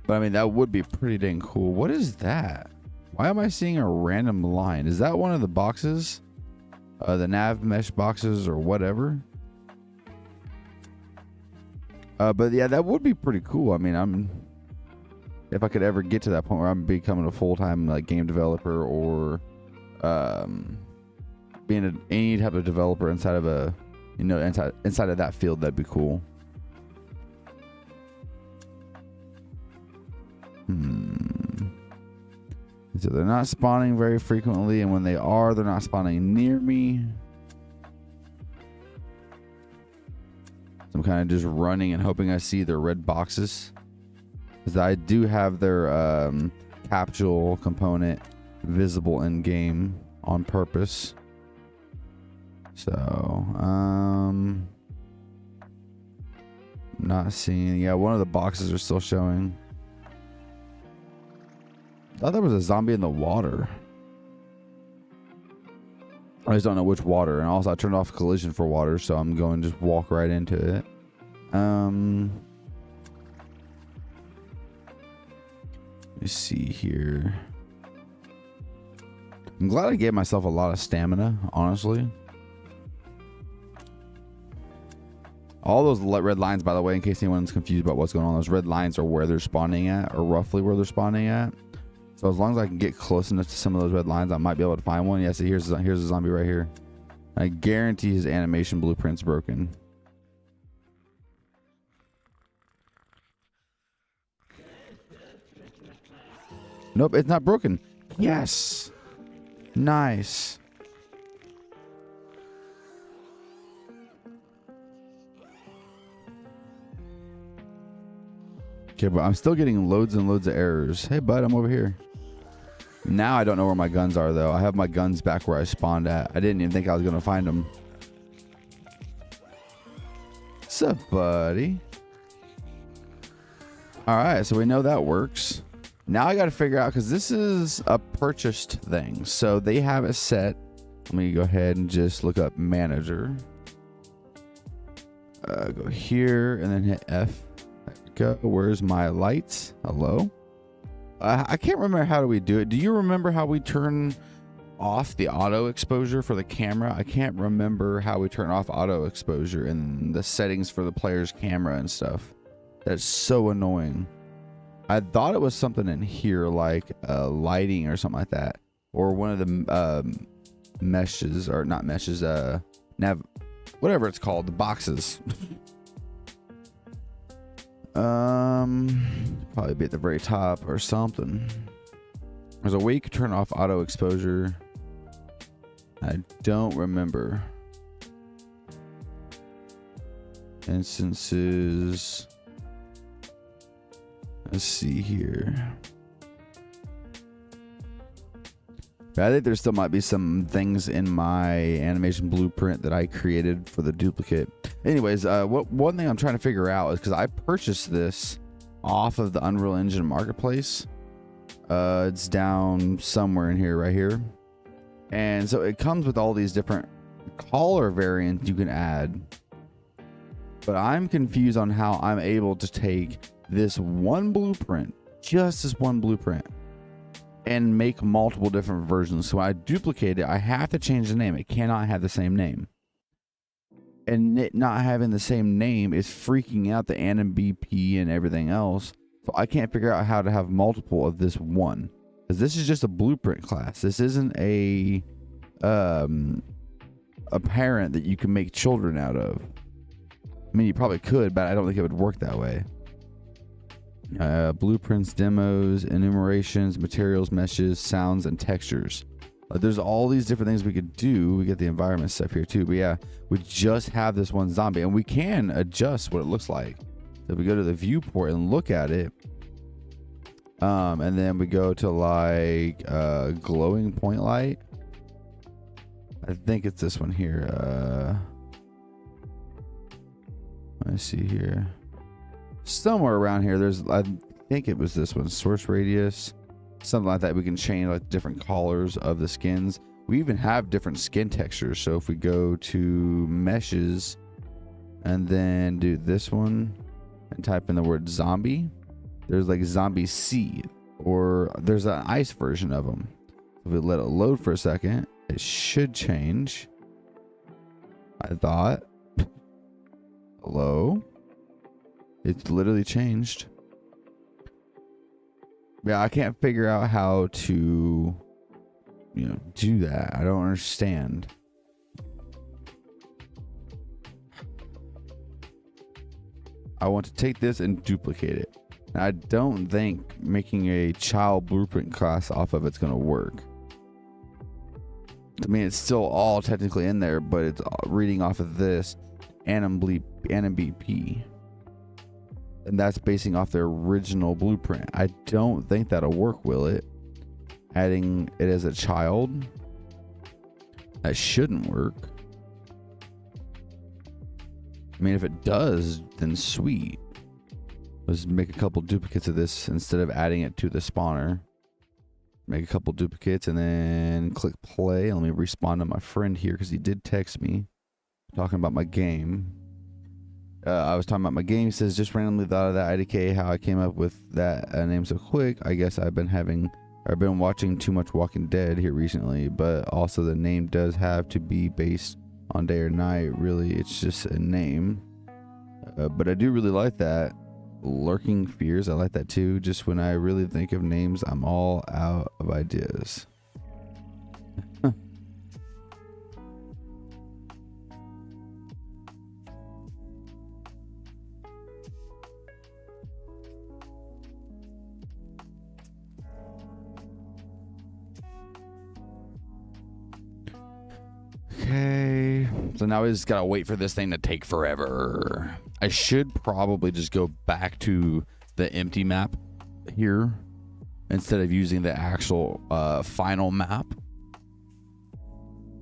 But I mean, that would be pretty dang cool. What is that? Why am I seeing a random line? Is that one of the boxes? The nav mesh boxes or whatever? But yeah, that would be pretty cool. I mean, if I could ever get to that point where I'm becoming a full-time like game developer or being any type of developer inside of a, you know, inside of that field, that'd be cool. So they're not spawning very frequently, and when they are, they're not spawning near me. So I'm kind of just running and hoping I see their red boxes, because I do have their capsule component visible in game on purpose. So not seeing. Yeah, one of the boxes are still showing. I thought there was a zombie in the water. I just don't know which water. And also I turned off collision for water, so I'm going to just walk right into it. Let me see here. I'm glad I gave myself a lot of stamina, honestly. All those red lines, by the way, in case anyone's confused about what's going on, those red lines are where they're spawning at, or roughly where they're spawning at. So as long as I can get close enough to some of those red lines, I might be able to find one. Yeah, so here's a zombie right here. I guarantee his animation blueprint's broken. Nope, it's not broken. Yes. Nice. Okay, but I'm still getting loads and loads of errors. Hey, bud, I'm over here. Now I don't know where my guns are, though. I have my guns back where I spawned at. I didn't even think I was going to find them. What's up, buddy? All right, so we know that works. Now I got to figure out, because this is a purchased thing. So they have it set. Let me go ahead and just look up manager. Go here and then hit F. There we go. Where's my lights? Hello? I can't remember how do we do it. Do you remember how we turn off the auto exposure for the camera? I can't remember how we turn off auto exposure in the settings for the player's camera and stuff. That's so annoying. I thought it was something in here like lighting or something like that, or one of the meshes, or not meshes, whatever it's called, the boxes. Probably be at the very top or something. There's a way you can turn off auto exposure. I don't remember. Instances. Let's see here. But I think there still might be some things in my animation blueprint that I created for the duplicate. Anyways, one thing I'm trying to figure out is because I purchased this off of the Unreal Engine Marketplace. It's down somewhere in here, right here. And so it comes with all these different color variants you can add. But I'm confused on how I'm able to take this one blueprint, just this one blueprint, and make multiple different versions. So when I duplicate it, I have to change the name. It cannot have the same name. And it not having the same name is freaking out the AnimBP and everything else. So I can't figure out how to have multiple of this one. Because this is just a blueprint class. This isn't a parent that you can make children out of. I mean, you probably could, but I don't think it would work that way. Blueprints, demos, enumerations, materials, meshes, sounds, and textures. There's all these different things we could do. We get the environment stuff here too, but yeah, we just have this one zombie, and we can adjust what it looks like. So we go to the viewport and look at it, and then we go to like glowing point light. I think it's this one here. Let's see here. Somewhere around here, there's, I think it was this one, source radius, something like that. We can change like different colors of the skins. We even have different skin textures. So if we go to meshes and then do this one and type in the word zombie, there's like zombie C, or there's an ice version of them. If we let it load for a second, it should change. I thought. Hello? It's literally changed. Yeah, I can't figure out how to, do that. I don't understand. I want to take this and duplicate it. And I don't think making a child blueprint class off of it's going to work. I mean, it's still all technically in there, but it's reading off of this AnimBP. And that's basing off the original blueprint. I don't think that'll work, will it? Adding it as a child? That shouldn't work. I mean, if it does, then sweet. Let's make a couple duplicates of this instead of adding it to the spawner. make a couple duplicates, and then click play. Let me respond to my friend here because he did text me talking about my game. I was talking about my game. He says, just randomly thought of that IDK, how I came up with that name so quick. I guess I've been watching too much Walking Dead here recently, but also the name does have to be based on day or night. Really, it's just a name. But I do really like that. Lurking Fears, I like that too. Just when I really think of names, I'm all out of ideas. Okay, so now we just gotta wait for this thing to take forever. I should probably just go back to the empty map here instead of using the actual final map,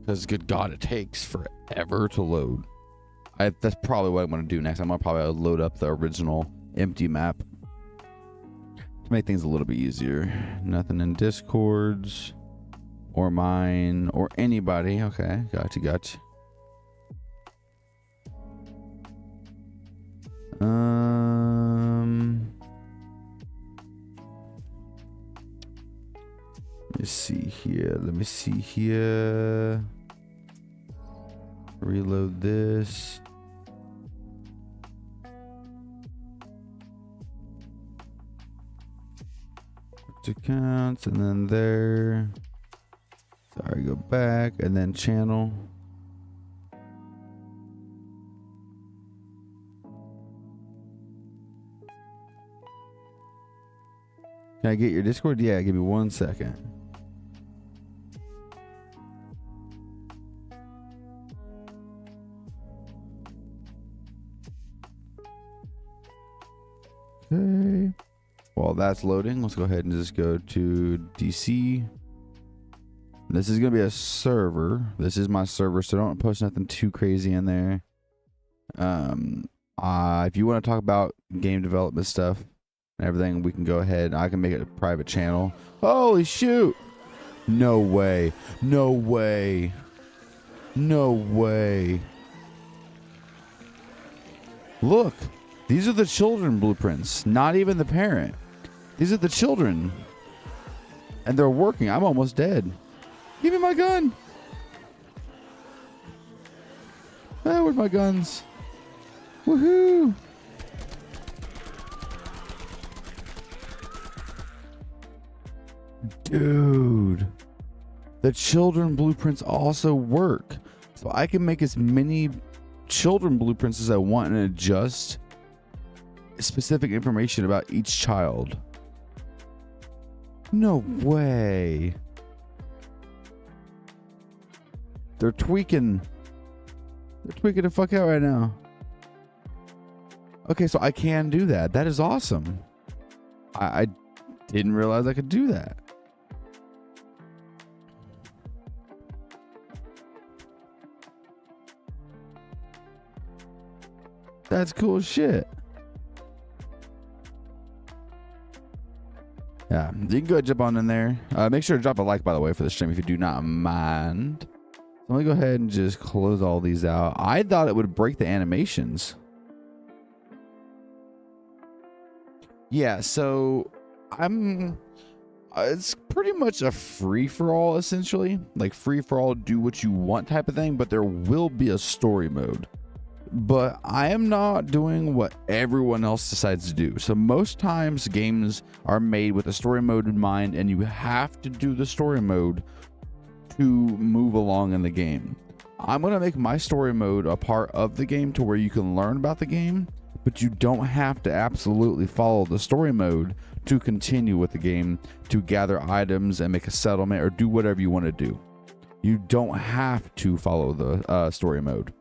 because good God, it takes forever to load. That's probably what I'm gonna do next. I'm gonna probably load up the original empty map to make things a little bit easier. Nothing in Discords or mine or anybody. Okay, gotcha. Let me see here. Reload this. Accounts, and then there. Sorry, go back, and then channel. Can I get your Discord? Yeah, give me 1 second. Okay. While that's loading, let's go ahead and just go to DC. This is going to be a server. This is my server, so don't post nothing too crazy in there. If you want to talk about game development stuff and everything, we can go ahead. I can make it a private channel. Holy shoot! No way. No way. No way. Look, these are the children blueprints, not even the parent. These are the children. And they're working. I'm almost dead. Give me my gun. Oh, where's my guns? Woohoo! Dude, the children blueprints also work. So I can make as many children blueprints as I want and adjust specific information about each child. No way. They're tweaking. They're tweaking the fuck out right now. Okay, so I can do that. That is awesome. I didn't realize I could do that. That's cool as shit. Yeah, you can go ahead and jump on in there. Make sure to drop a like, by the way, for the stream if you do not mind. So let me go ahead and just close all these out. I thought it would break the animations. Yeah, so it's pretty much a free-for-all, essentially. Like free-for-all, do what you want type of thing, but there will be a story mode. But I am not doing what everyone else decides to do. So most times games are made with a story mode in mind, and you have to do the story mode to move along in the game. I'm going to make my story mode a part of the game to where you can learn about the game, but you don't have to absolutely follow the story mode to continue with the game, to gather items and make a settlement or do whatever you want to do. You don't have to follow the story mode.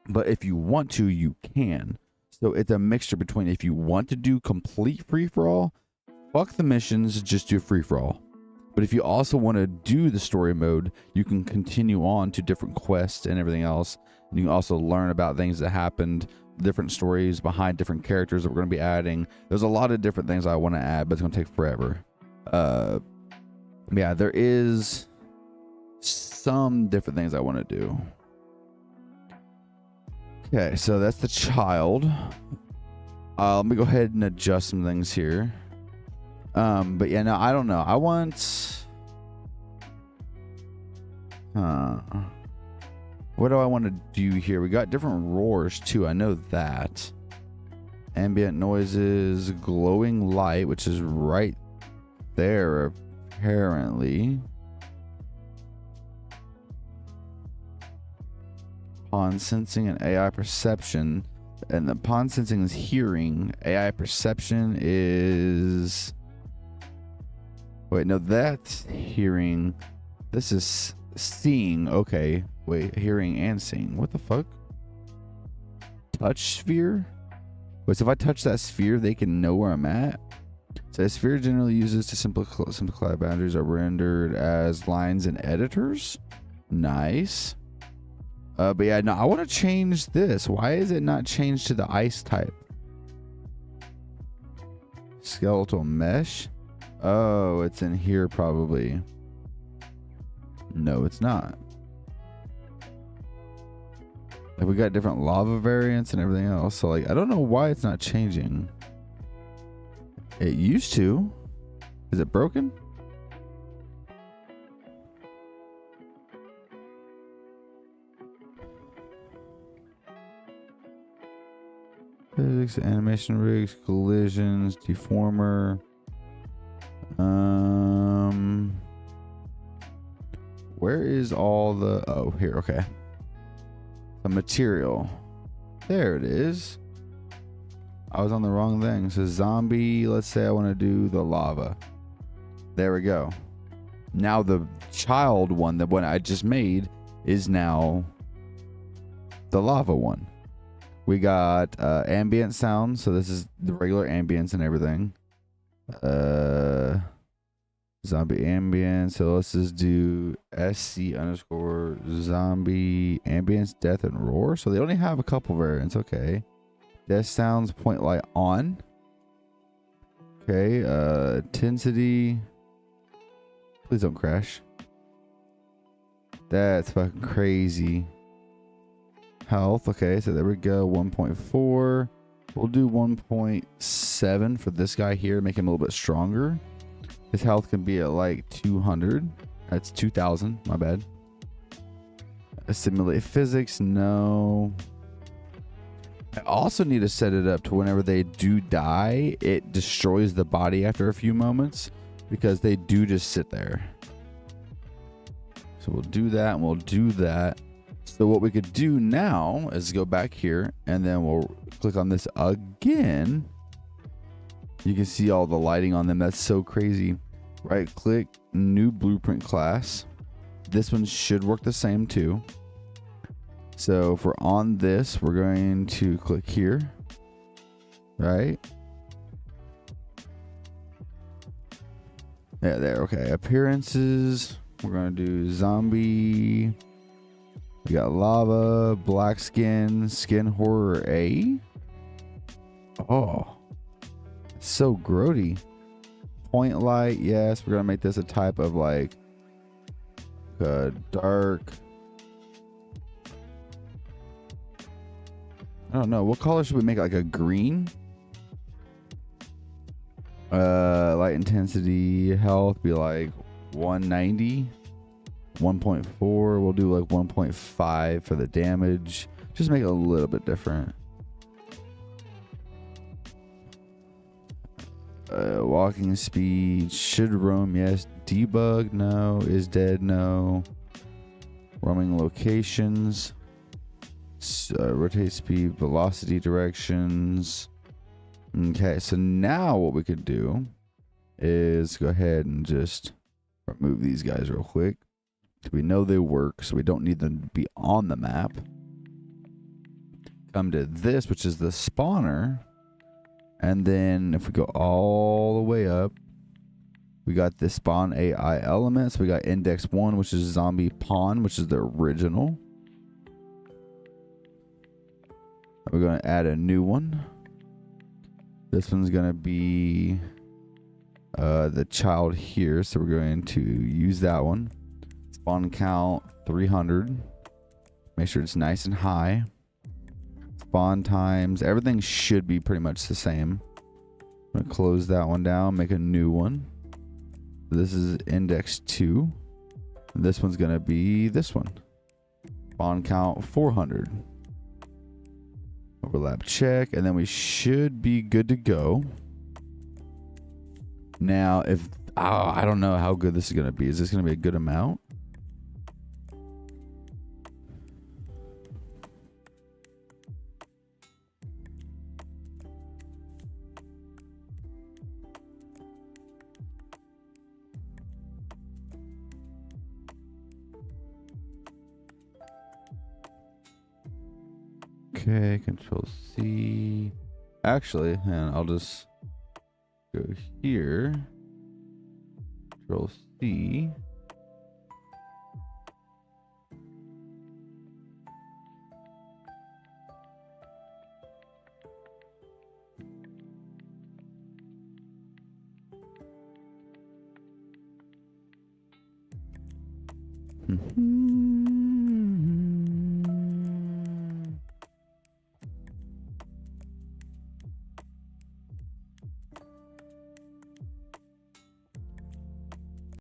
But if you want to, you can. So it's a mixture between, if you want to do complete free-for-all, fuck the missions, just do free-for-all. But if you also want to do the story mode, you can continue on to different quests and everything else. And you can also learn about things that happened, different stories behind different characters that we're going to be adding. There's a lot of different things I want to add, but it's going to take forever. Yeah, there is some different things I want to do. Okay, so that's the child. Let me go ahead and adjust some things here. But yeah, no, I don't know. I want... What do I want to do here? We got different roars too. I know that. Ambient noises, glowing light, which is right there apparently. Pawn sensing and AI perception. And the pawn sensing is hearing. AI perception is... Wait, no, that's hearing. This is seeing. Okay. Wait, hearing and seeing. What the fuck? Touch sphere? Wait, so if I touch that sphere, they can know where I'm at? So a sphere generally uses to simplify boundaries are rendered as lines in editors. Nice. But yeah, no, I want to change this. Why is it not changed to the ice type? Skeletal mesh. Oh, it's in here probably. No, it's not. Like, we got different lava variants and everything else. So like, I don't know why it's not changing. It used to. Is it broken? Physics, animation rigs, collisions, deformer. Where is all the... Oh, here, okay. The material. There it is. I was on the wrong thing. So zombie, let's say I want to do the lava. There we go. Now the child one, the one I just made, is now the lava one. We got ambient sound. So this is the regular ambience and everything. Zombie ambient. So let's just do SC underscore zombie ambience, death, and roar. So they only have a couple variants. Okay. Death sounds, point light on. Okay. Intensity. Please don't crash. That's fucking crazy. Health. Okay. So there we go. 1.4. We'll do 1.7 for this guy here. Make him a little bit stronger. His health can be at like 200. That's 2,000. My bad. Simulate physics. No. I also need to set it up to whenever they do die, it destroys the body after a few moments because they do just sit there. So we'll do that and we'll do that. So what we could do now is go back here and then we'll click on this again. You can see all the lighting on them. That's so crazy. Right click, new blueprint class. This one should work the same too. So if we're on this, we're going to click here. Right? Yeah, there. Okay. Appearances. We're going to do zombie. We got lava, black skin, skin horror A. Oh. So grody. Point light, yes. We're gonna make this a type of like dark. I don't know. What color should we make? Like a green? Light intensity, health be like 190. 1.4. We'll do like 1.5 for the damage. Just make it a little bit different. Walking speed, should roam, yes. Debug, no. Is dead, no. Roaming locations. Rotate speed, velocity directions. Okay, so now what we could do is go ahead and just remove these guys real quick. We know they work, so we don't need them to be on the map. Come to this, which is the spawner. And then if we go all the way up, we got the spawn AI elements. We got index 1, which is zombie pawn, which is the original. We're going to add a new one. This one's going to be the child here, so we're going to use that one. Spawn count 300. Make sure it's nice and high. Spawn times, everything should be pretty much the same. I'm gonna close that one down, make a new one. This is index 2. This one's gonna be this one. Spawn count 400. Overlap check, and then we should be good to go. Now, if I don't know how good this is gonna be. Is this gonna be a good amount? Okay, control C. Actually, and I'll just go here. Control C.